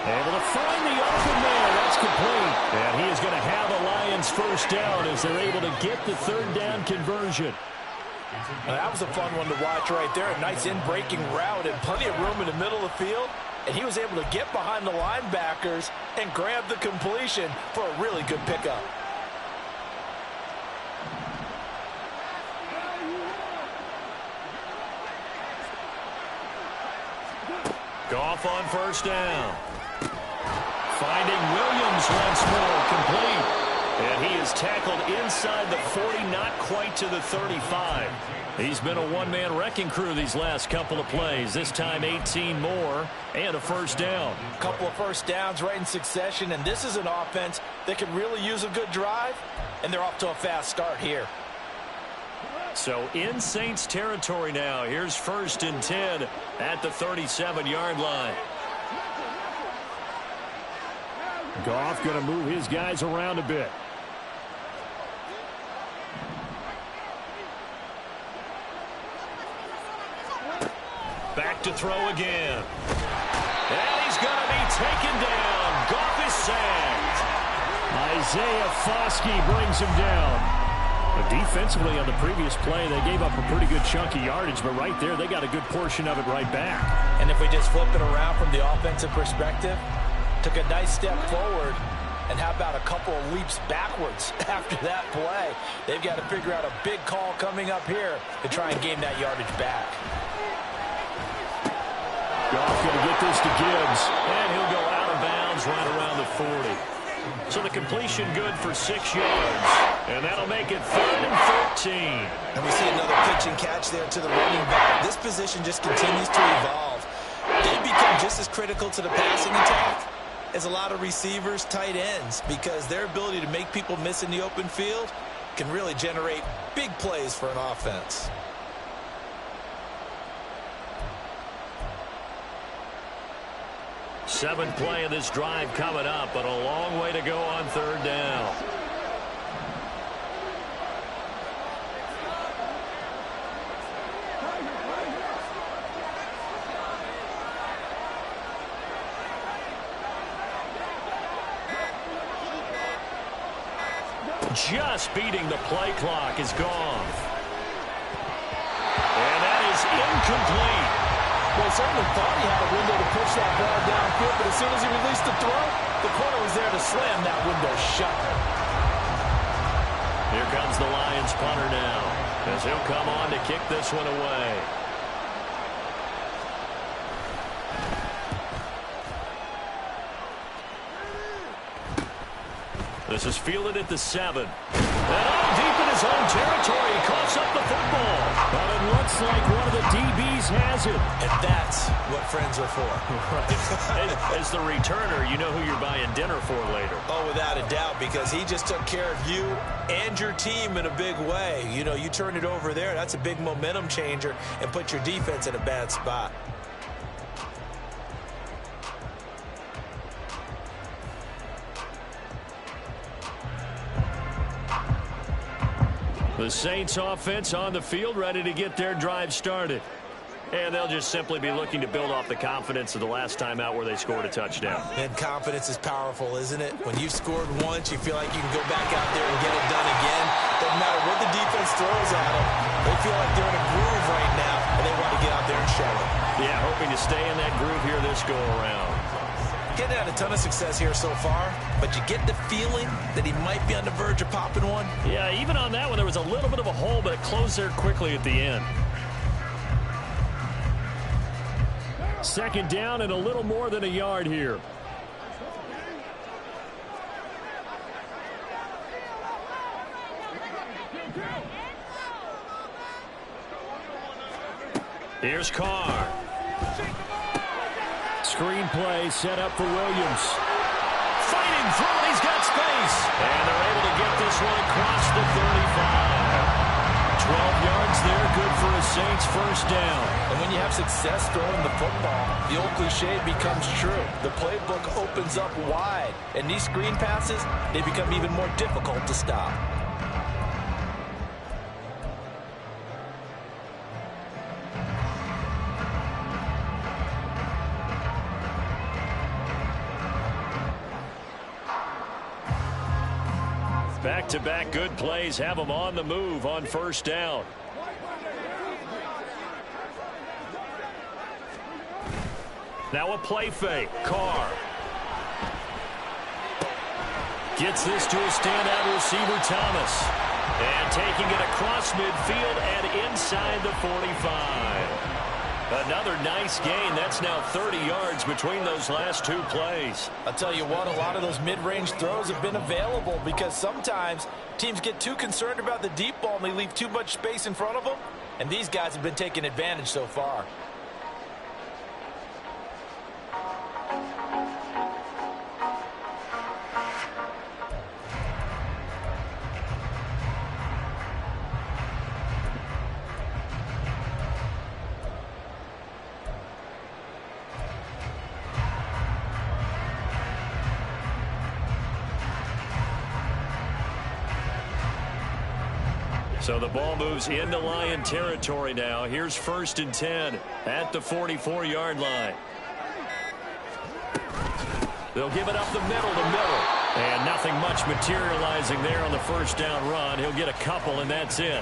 Able to find the open man. That's complete. And he is going to have a Lions first down as they're able to get the 3rd down conversion. Well, that was a fun one to watch right there. A nice in-breaking route and plenty of room in the middle of the field. And he was able to get behind the linebackers and grab the completion for a really good pickup. Goff on 1st down. Finding Williams once more, complete. And he is tackled inside the 40, not quite to the 35. He's been a one-man wrecking crew these last couple of plays. This time 18 more and a 1st down. A couple of 1st downs right in succession, and this is an offense that can really use a good drive, and they're off to a fast start here. So in Saints territory now. Here's 1st and 10 at the 37-yard line. Goff going to move his guys around a bit. Back to throw again. And he's going to be taken down. Goff is sacked. Isaiah Foskey brings him down. But defensively on the previous play, they gave up a pretty good chunk of yardage, but right there, they got a good portion of it right back. And if we just flip it around from the offensive perspective, took a nice step forward, and how about a couple of leaps backwards after that play? They've got to figure out a big call coming up here to try and gain that yardage back. Goff going to get this to Gibbs, and he'll go out of bounds right around the 40. So the completion good for 6 yards, and that'll make it 3rd and 13. And we see another pitch and catch there to the running back. This position just continues to evolve. They become just as critical to the passing attack as a lot of receivers, tight ends, because their ability to make people miss in the open field can really generate big plays for an offense. Seventh play of this drive coming up, but a long way to go on 3rd down. Just beating the play clock is gone. And that is incomplete. Well, certainly thought he had a window to push that ball downfield, but as soon as he released the throw, the corner was there to slam that window shut. Here comes the Lions punter now, as he'll come on to kick this one away. This is fielded at the 7. And all deep in his own territory, he coughs up the football. But it looks like one of the DBs has it. And that's what friends are for. Right. As the returner, you know who you're buying dinner for later. Oh, without a doubt, because he just took care of you and your team in a big way. You know, you turn it over there, that's a big momentum changer and put your defense in a bad spot. The Saints offense on the field, ready to get their drive started. And they'll just simply be looking to build off the confidence of the last time out where they scored a touchdown. And confidence is powerful, isn't it? When you've scored once, you feel like you can go back out there and get it done again. Doesn't matter what the defense throws at them. They feel like they're in a groove right now, and they want to get out there and show it. Yeah, hoping to stay in that groove here this go-around. Getting had a ton of success here so far, but you get the feeling that he might be on the verge of popping one. Yeah, even on that one, there was a little bit of a hole, but it closed there quickly at the end. Second down and a little more than a yard here. Here's Carr. Screen play set up for Williams. Fighting through, he's got space. And they're able to get this one across the 35. 12 yards there, good for a Saints first down. And when you have success throwing the football, the old cliche becomes true. The playbook opens up wide, and these screen passes, they become even more difficult to stop. Back-to-back good plays have them on the move on first down. Now a play fake. Carr gets this to a standout receiver, Thomas. And taking it across midfield and inside the 45. Another nice gain. That's now 30 yards between those last two plays. I'll tell you what, a lot of those mid-range throws have been available because sometimes teams get too concerned about the deep ball and they leave too much space in front of them. And these guys have been taking advantage so far. So the ball moves into Lion territory now. Here's 1st and 10 at the 44-yard line. They'll give it up the middle to middle. And nothing much materializing there on the first down run. He'll get a couple, and that's it.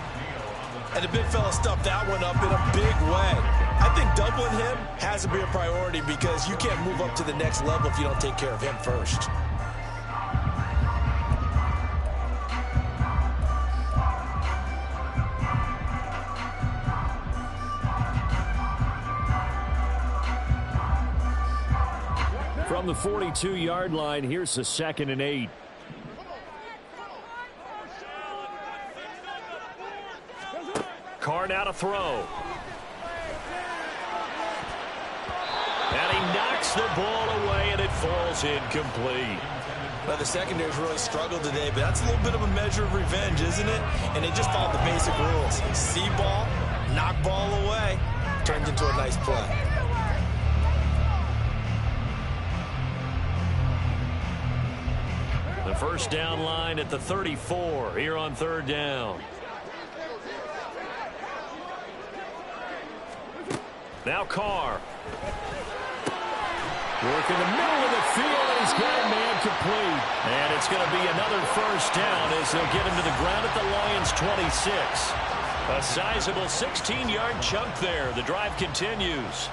And the big fella stuffed that one up in a big way. I think doubling him has to be a priority because you can't move up to the next level if you don't take care of him first. From the 42-yard line, here's the 2nd and 8. Carr now to throw. And he knocks the ball away, and it falls incomplete. Well, the secondary's really struggled today, but that's a little bit of a measure of revenge, isn't it? And they just followed the basic rules. See ball, knock ball away, turned into a nice play. The first down line at the 34 here on 3rd down. Now Carr. Work in the middle of the field, and he's got a man complete. And it's going to be another first down as they'll get him to the ground at the Lions' 26. A sizable 16-yard chunk there. The drive continues.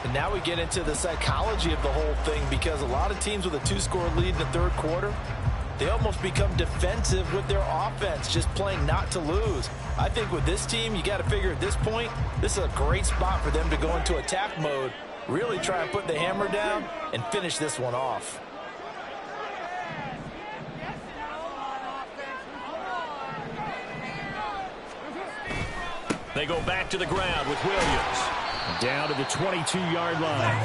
And now we get into the psychology of the whole thing because a lot of teams with a 2-score lead in the 3rd quarter, they almost become defensive with their offense, just playing not to lose. I think with this team, you got to figure at this point, this is a great spot for them to go into attack mode, really try and put the hammer down and finish this one off. They go back to the ground with Williams. Down to the 22-yard line.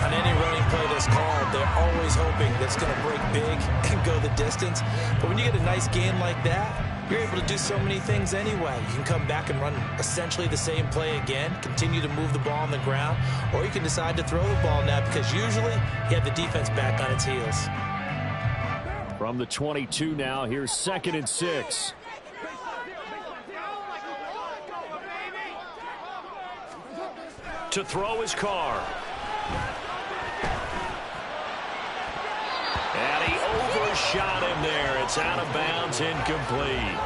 On any running play that's called, they're always hoping that's going to break big and go the distance. But when you get a nice game like that, you're able to do so many things anyway. You can come back and run essentially the same play again, continue to move the ball on the ground, or you can decide to throw the ball now because usually you have the defense back on its heels. From the 22 now, here's 2nd and 6. To throw his car. And he overshot him there. It's out of bounds, incomplete.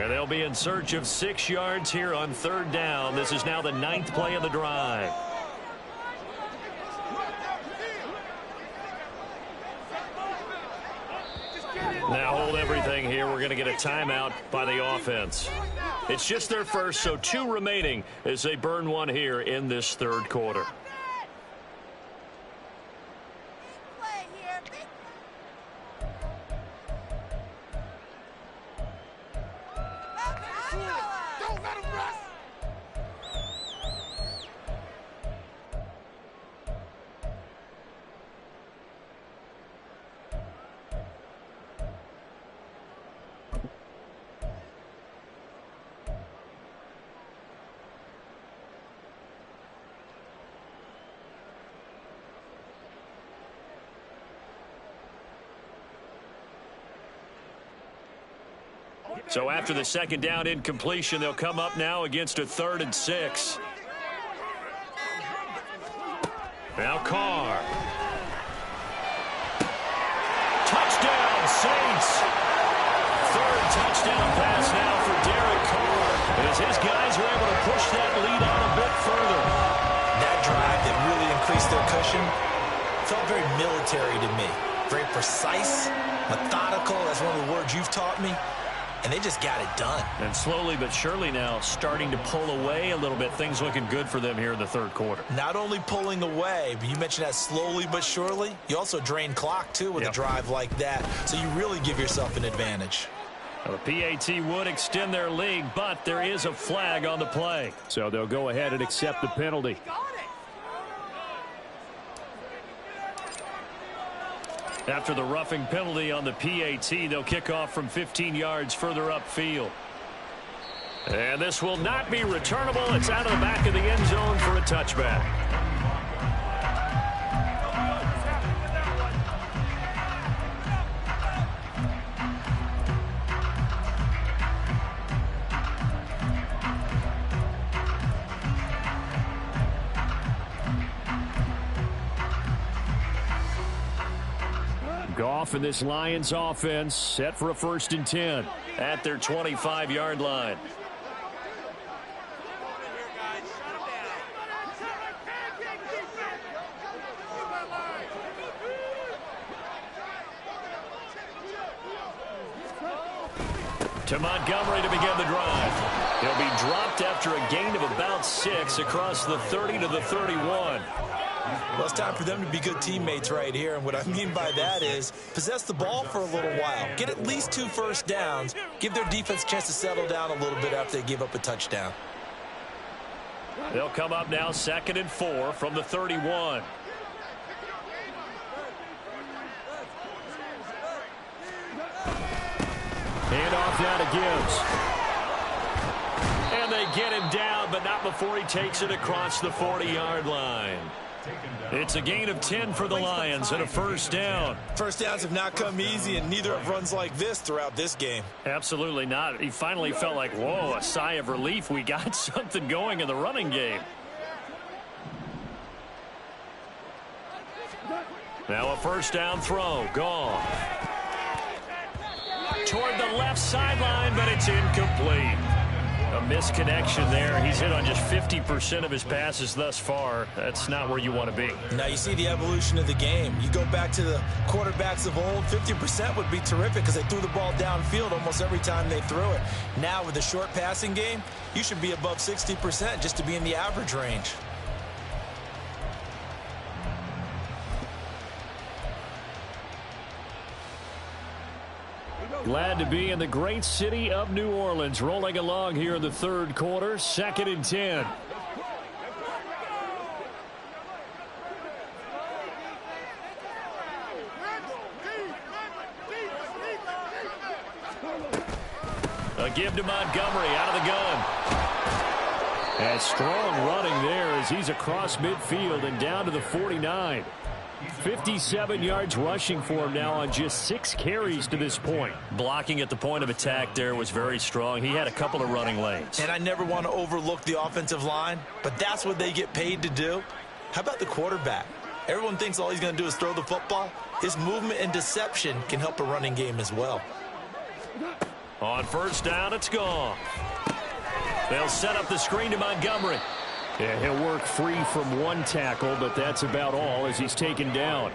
They'll be in search of 6 yards here on 3rd down. This is now the 9th play of the drive. Now hold everything here. We're going to get a timeout by the offense. It's just their first, so 2 remaining as they burn one here in this 3rd quarter. So after the 2nd down incompletion, they'll come up now against a 3rd and 6. Now Carr. Touchdown, Saints. 3rd touchdown pass now for Derek Carr. As his guys are able to push that lead out a bit further. That drive that really increased their cushion felt very military to me. Very precise, methodical. That's one of the words you've taught me. And they just got it done. And slowly but surely now starting to pull away a little bit. Things looking good for them here in the 3rd quarter. Not only pulling away, but you mentioned that slowly but surely. You also drain clock, too, with a drive like that. So you really give yourself an advantage. Well, the PAT would extend their lead, but there is a flag on the play. So they'll go ahead and accept the penalty. After the roughing penalty on the PAT, they'll kick off from 15 yards further upfield. And this will not be returnable. It's out of the back of the end zone for a touchback. Goff and this Lions offense set for a 1st and 10 at their 25-yard line. To Montgomery to begin the drive. He'll be dropped after a gain of about 6 across the 30 to the 31. Well, it's time for them to be good teammates right here. And what I mean by that is possess the ball for a little while. Get at least 2 first downs. Give their defense a chance to settle down a little bit after they give up a touchdown. They'll come up now 2nd and 4 from the 31. Hand off now to Gibbs. And they get him down, but not before he takes it across the 40-yard line. It's a gain of 10 for the Lions and a 1st down. First downs have not come easy, and neither have runs like this throughout this game. Absolutely not. He finally felt like, whoa, a sigh of relief. We got something going in the running game. Now a 1st down throw. Gone. Toward the left sideline, but it's incomplete. A misconnection there. He's hit on just 50% of his passes thus far. That's not where you want to be. Now you see the evolution of the game. You go back to the quarterbacks of old, 50% would be terrific because they threw the ball downfield almost every time they threw it. Now with the short passing game, you should be above 60% just to be in the average range. Glad to be in the great city of New Orleans, rolling along here in the 3rd quarter, 2nd and 10. give to Montgomery out of the gun. And strong running there as he's across midfield and down to the 49. 57 yards rushing for him now on just 6 carries to this point. Blocking at the point of attack there was very strong. He had a couple of running lanes. And I never want to overlook the offensive line, but that's what they get paid to do. How about the quarterback? Everyone thinks all he's going to do is throw the football. His movement and deception can help a running game as well. On first down, it's gone. They'll set up the screen to Montgomery. Yeah, he'll work free from one tackle, but that's about all as he's taken down.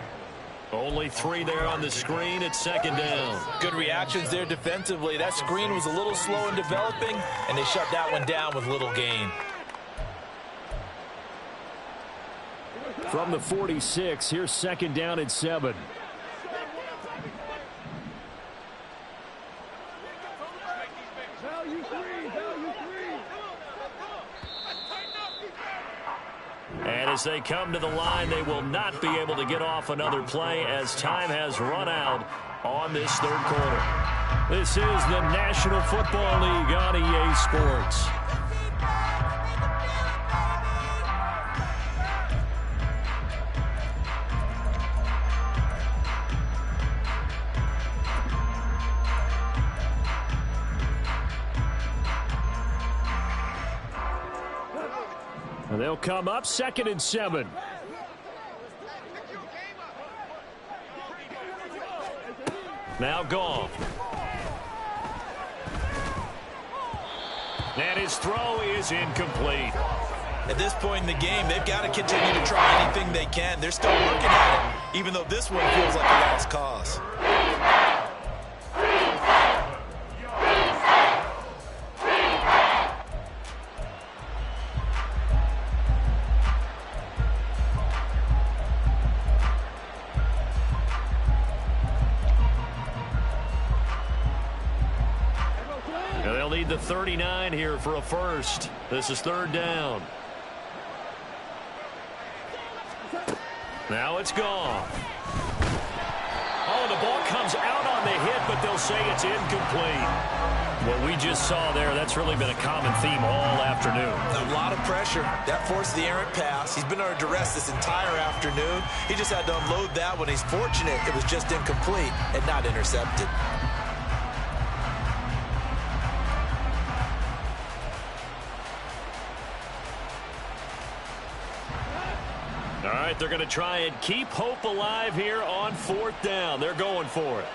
Only 3 there on the screen at second down. Good reactions there defensively. That screen was a little slow in developing, and they shut that one down with little gain. From the 46, here's second down and 7. And as they come to the line, they will not be able to get off another play as time has run out on this third quarter. This is the National Football League on EA Sports. And they'll come up second and 7. Now gone. And his throw is incomplete. At this point in the game, they've got to continue to try anything they can. They're still working at it, even though this one feels like a lost cause. They'll need the 39 here for a first. This is third down. Now it's gone. Oh, the ball comes out on the hit, but they'll say it's incomplete. What we just saw there, that's really been a common theme all afternoon. A lot of pressure. That forced the errant pass. He's been under duress this entire afternoon. He just had to unload that one. He's fortunate it was just incomplete and not intercepted. All right, they're going to try and keep hope alive here on fourth down. They're going for it.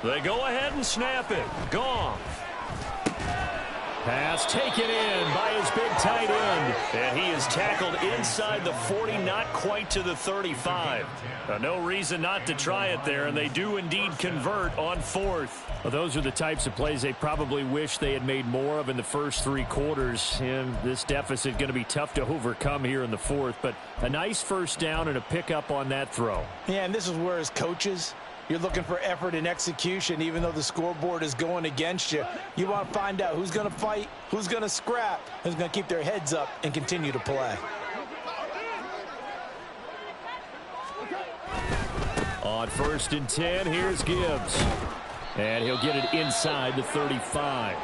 They go ahead and snap it. Gone. Pass taken in by his big tight end. And he is tackled inside the 40, not quite to the 35. No reason not to try it there, and they do indeed convert on fourth. Well, those are the types of plays they probably wish they had made more of in the first 3 quarters. And this deficit going to be tough to overcome here in the fourth. But a nice first down and a pickup on that throw. Yeah, and this is where as coaches, you're looking for effort and execution, even though the scoreboard is going against you. You want to find out who's going to fight, who's going to scrap, who's going to keep their heads up and continue to play. On first and 10, here's Gibbs. And he'll get it inside the 35.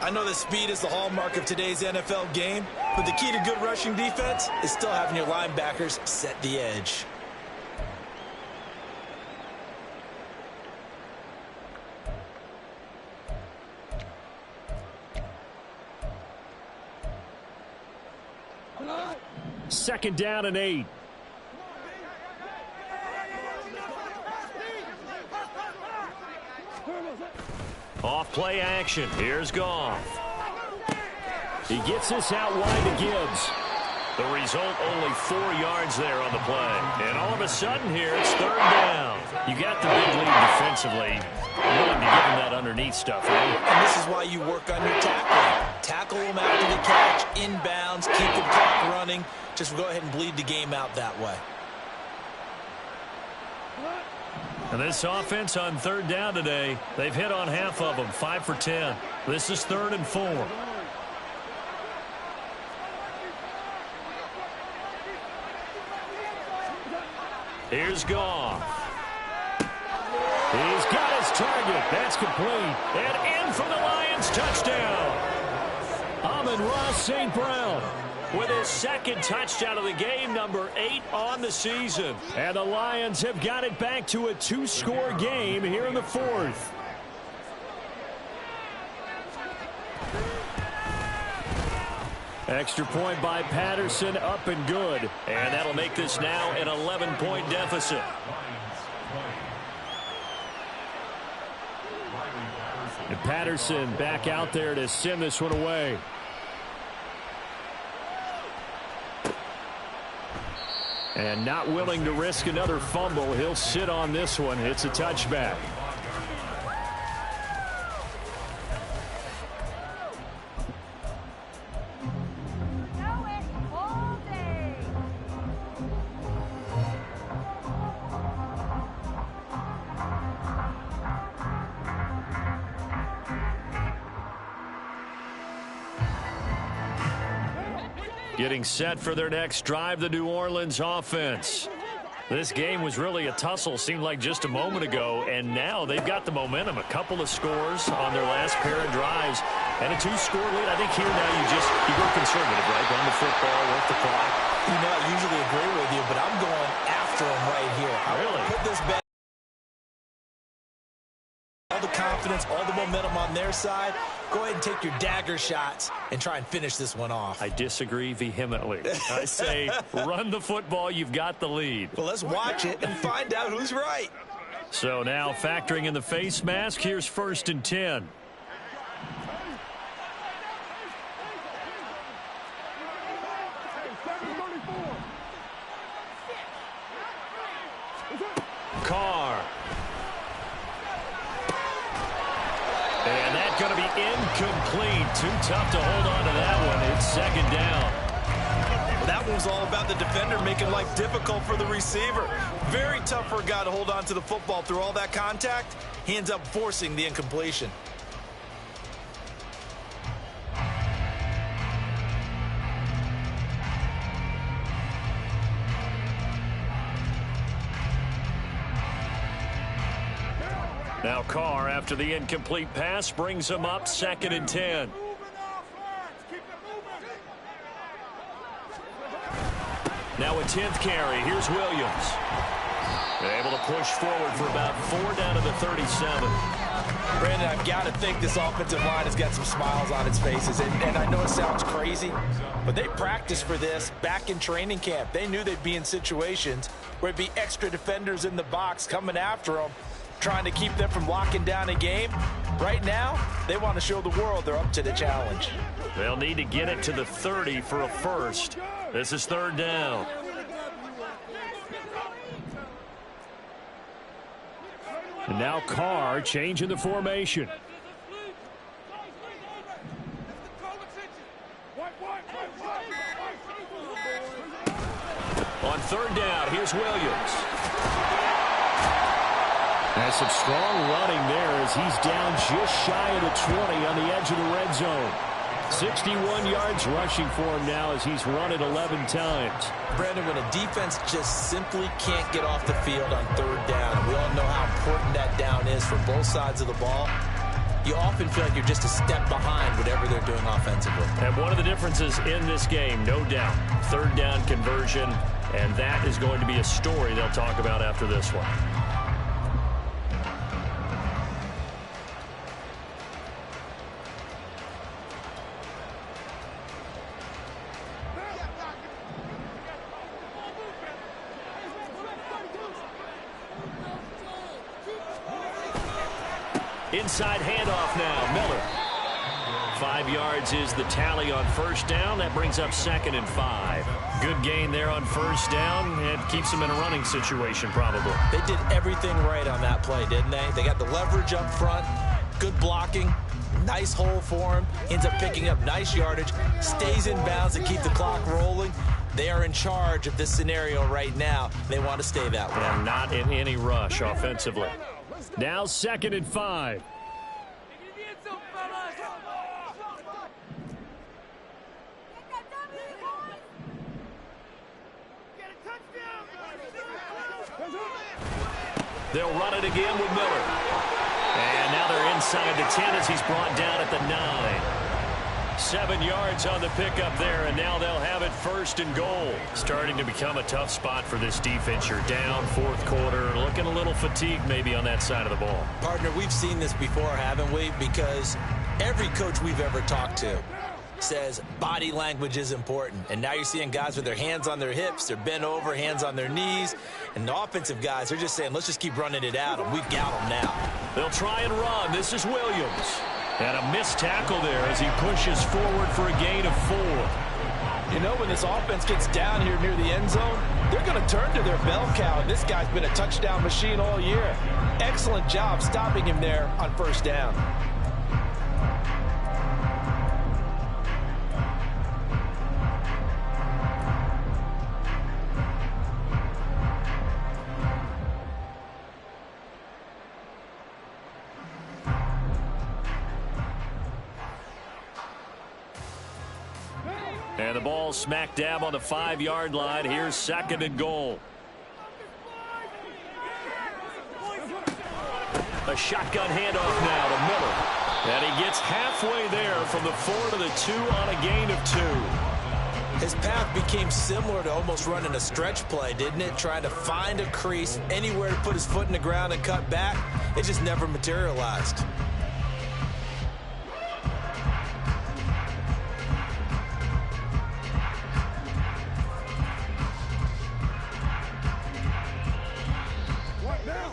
I know that speed is the hallmark of today's NFL game, but the key to good rushing defense is still having your linebackers set the edge. Second down and 8. Off play action. Here's Goff. He gets this out wide to Gibbs. The result, only 4 yards there on the play. And all of a sudden here, it's third down. You got the big lead defensively. Willing to give him that underneath stuff, right? And this is why you work on your tackling. Tackle them after the catch, inbounds, keep the clock running. Just go ahead and bleed the game out that way. And this offense on third down today, they've hit on half of them, 5 for 10. This is 3rd and 4. Here's Goff. He's got his target. That's complete. And in for the Lions touchdown. Amon-Ra St. Brown with his second touchdown of the game, number 8 on the season. And the Lions have got it back to a 2-score game here in the 4th. Extra point by Patterson, up and good. And that'll make this now an 11-point deficit. And Patterson back out there to send this one away. And not willing to risk another fumble. He'll sit on this one. It's a touchback. Getting set for their next drive, the New Orleans offense. This game was really a tussle, seemed like just a moment ago, and now they've got the momentum. A couple of scores on their last pair of drives, and a 2-score lead. I think here now you go conservative, right? Run the football, work the clock. You know, I usually agree with you, but I'm going after him right here. Really? Put this bet. All the confidence, all the momentum on their side. Go ahead and take your dagger shots and try and finish this one off. I disagree vehemently. I say run the football. You've got the lead. Well, let's watch it and find out who's right. So now factoring in the face mask, here's 1st and 10. Carr. And that's going to be incomplete. Too tough to hold on to that one. It's 2nd down. Well, that one was all about the defender making life difficult for the receiver. Very tough for a guy to hold on to the football through all that contact. He ends up forcing the incompletion. Now Carr, after the incomplete pass, brings him up 2nd and 10. Now a 10th carry. Here's Williams. They're able to push forward for about 4 down to the 37. Brandon, I've got to think this offensive line has got some smiles on its faces. And I know it sounds crazy, but they practiced for this back in training camp. They knew they'd be in situations where it'd be extra defenders in the box coming after them, trying to keep them from locking down a game. Right now, they want to show the world they're up to the challenge. They'll need to get it to the 30 for a first. This is 3rd down. And now Carr changing the formation. On 3rd down, here's Williams. Has some strong running there as he's down just shy of the 20 on the edge of the red zone. 61 yards rushing for him now as he's run it 11 times. Brandon, when a defense just simply can't get off the field on 3rd down, and we all know how important that down is for both sides of the ball, you often feel like you're just a step behind whatever they're doing offensively. And one of the differences in this game, no doubt, 3rd down conversion, and that is going to be a story they'll talk about after this one. Inside handoff now, Miller. 5 yards is the tally on 1st down. That brings up 2nd and 5. Good gain there on 1st down. It keeps them in a running situation probably. They did everything right on that play, didn't they? They got the leverage up front, good blocking, nice hole for him. Ends up picking up nice yardage, stays in bounds to keep the clock rolling. They are in charge of this scenario right now. They want to stay that way. And not in any rush offensively. Now 2nd and 5. They'll run it again with Miller. And now they're inside the 10 as he's brought down at the 9. 7 yards on the pickup there, and now they'll have it first and goal. Starting to become a tough spot for this defense. You're down fourth quarter, looking a little fatigued maybe on that side of the ball. Partner, we've seen this before, haven't we? Because every coach we've ever talked to says body language is important. And now you're seeing guys with their hands on their hips, they're bent over, hands on their knees. And the offensive guys are just saying, let's just keep running it at them. We've got them now. They'll try and run. This is Williams. And a missed tackle there as he pushes forward for a gain of 4. You know, when this offense gets down here near the end zone, they're going to turn to their bell cow. And this guy's been a touchdown machine all year. Excellent job stopping him there on first down. And the ball smack dab on the 5-yard line. Here's second and goal. A shotgun handoff now to Miller. And he gets halfway there from the 4 to the 2 on a gain of 2. His path became similar to almost running a stretch play, didn't it? Trying to find a crease, anywhere to put his foot in the ground and cut back. It just never materialized.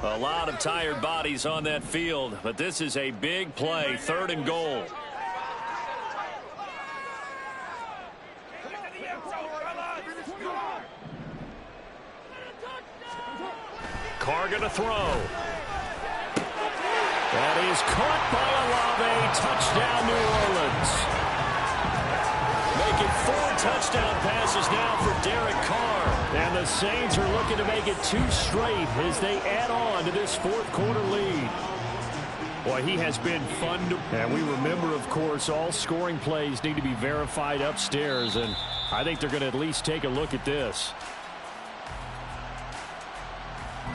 A lot of tired bodies on that field, but this is a big play, third and goal. Carr going to throw. That is caught by Olave. Touchdown, New Orleans. Making 4 touchdown passes now for Derek Carr. And the Saints are looking to make it 2 straight as they add on to this fourth quarter lead. Boy, he has been fun to... And we remember, of course, all scoring plays need to be verified upstairs. And I think they're going to at least take a look at this.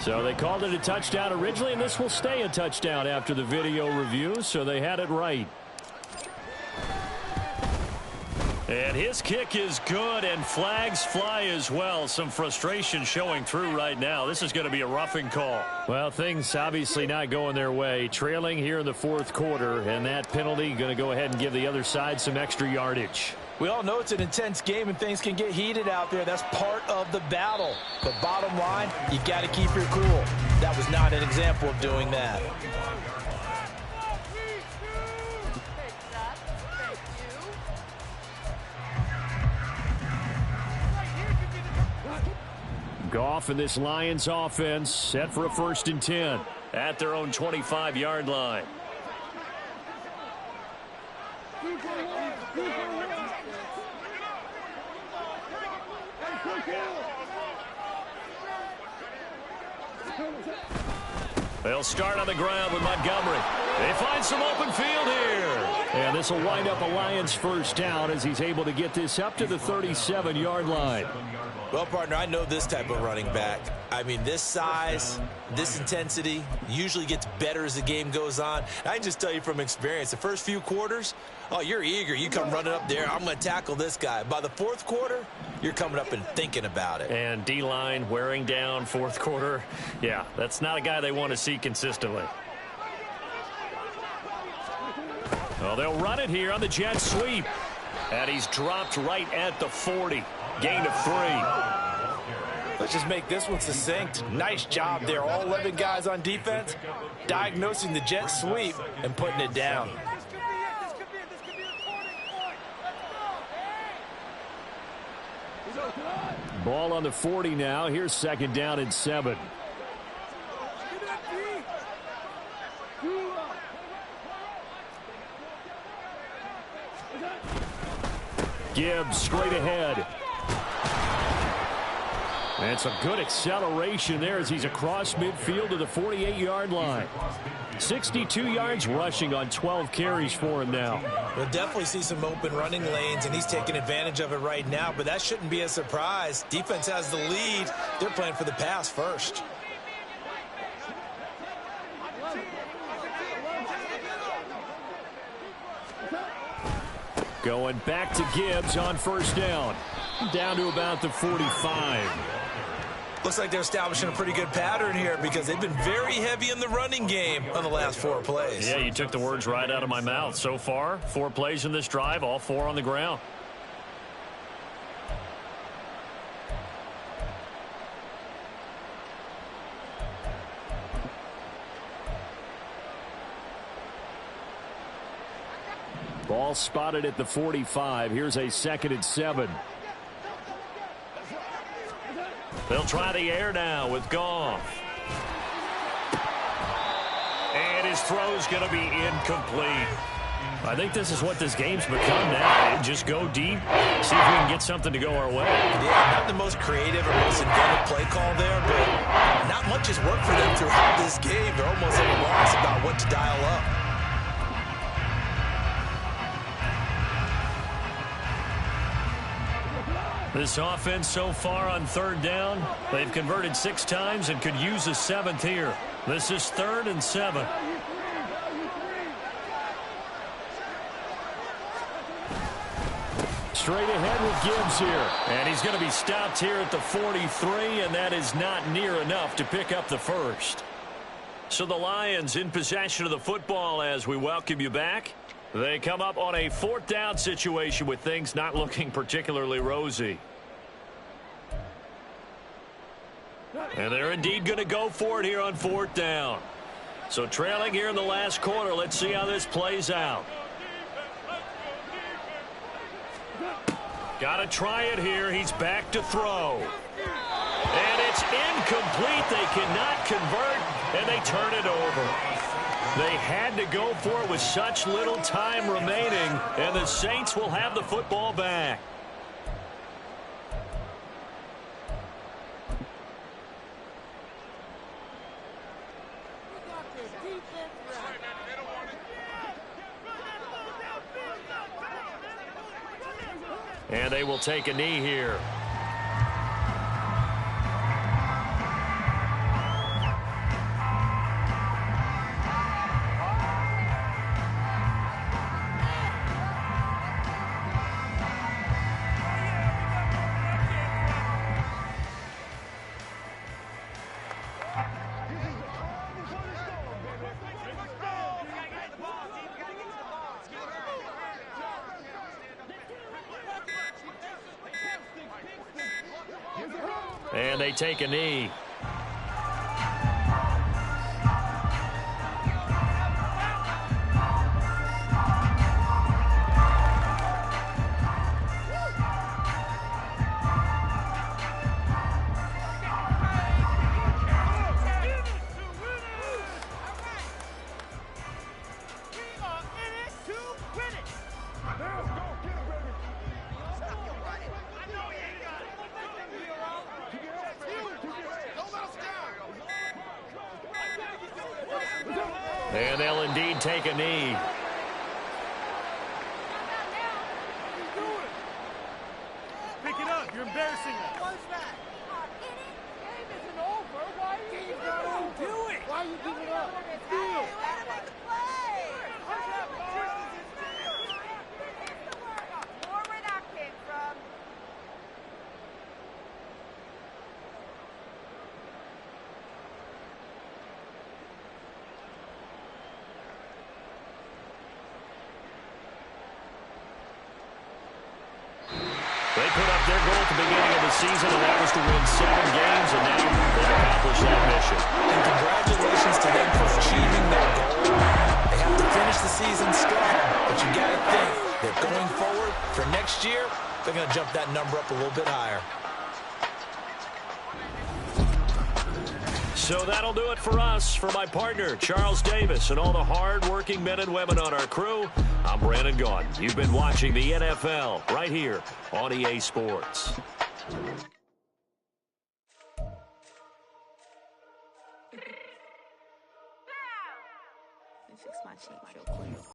So they called it a touchdown originally, and this will stay a touchdown after the video review, so they had it right. And his kick is good, and flags fly as well. Some frustration showing through right now. This is going to be a roughing call. Well, things obviously not going their way. Trailing here in the fourth quarter, and that penalty going to go ahead and give the other side some extra yardage. We all know it's an intense game and things can get heated out there. That's part of the battle. But bottom line, you got to keep your cool. That was not an example of doing that. Goff and this Lions offense set for a 1st and 10 at their own 25-yard line. They'll start on the ground with Montgomery. They find some open field here. And this will wind up a Lions first down as he's able to get this up to the 37-yard line. Well, partner, I know this type of running back. I mean, this size, this intensity usually gets better as the game goes on. I can just tell you from experience, the first few quarters, oh, you're eager. You come running up there, I'm going to tackle this guy. By the fourth quarter, you're coming up and thinking about it. And D-line wearing down fourth quarter. Yeah, that's not a guy they want to see consistently. Well, they'll run it here on the jet sweep. And he's dropped right at the 40. Gain of 3. Let's just make this one succinct. Nice job there. All 11 guys on defense diagnosing the jet sweep and putting it down. Ball on the 40 now. Here's 2nd down and 7. Gibbs straight ahead. And some good acceleration there as he's across midfield to the 48-yard line. 62 yards rushing on 12 carries for him now. We'll definitely see some open running lanes, and he's taking advantage of it right now, but that shouldn't be a surprise. Defense has the lead. They're playing for the pass first. Going back to Gibbs on first down. Down to about the 45. Looks like they're establishing a pretty good pattern here because they've been very heavy in the running game on the last 4 plays. Yeah, you took the words right out of my mouth. So far, 4 plays in this drive, all 4 on the ground. Ball spotted at the 45. Here's a 2nd and 7. They'll try the air now with Goff. And his throw's going to be incomplete. I think this is what this game's become now. Just go deep, see if we can get something to go our way. Yeah, not the most creative or most inventive play call there, but not much has worked for them throughout this game. They're almost at a loss about what to dial up. This offense so far on 3rd down, they've converted 6 times and could use a 7th here. This is 3rd and 7. Straight ahead with Gibbs here. And he's going to be stopped here at the 43, and that is not near enough to pick up the first. So the Lions in possession of the football as we welcome you back. They come up on a 4th down situation with things not looking particularly rosy. And they're indeed going to go for it here on 4th down. So trailing here in the last quarter, let's see how this plays out. Got to try it here. He's back to throw. And it's incomplete. They cannot convert, and they turn it over. They had to go for it with such little time remaining, and the Saints will have the football back. And they will take a knee here. And they take a knee. And they'll indeed take a knee. Pick it up. You're embarrassing us. Game isn't over. Why are you do it? Why are you giving up? Do it. More where that came from. They put up their goal at the beginning of the season, and that was to win 7 games, and now they've accomplished that mission. And congratulations to them for achieving their goal. They have to finish the season strong, but you got to think that going forward for next year, they're going to jump that number up a little bit higher. So that'll do it for us. For my partner, Charles Davis, and all the hard-working men and women on our crew, I'm Brandon Gaudin. You've been watching the NFL right here on EA Sports.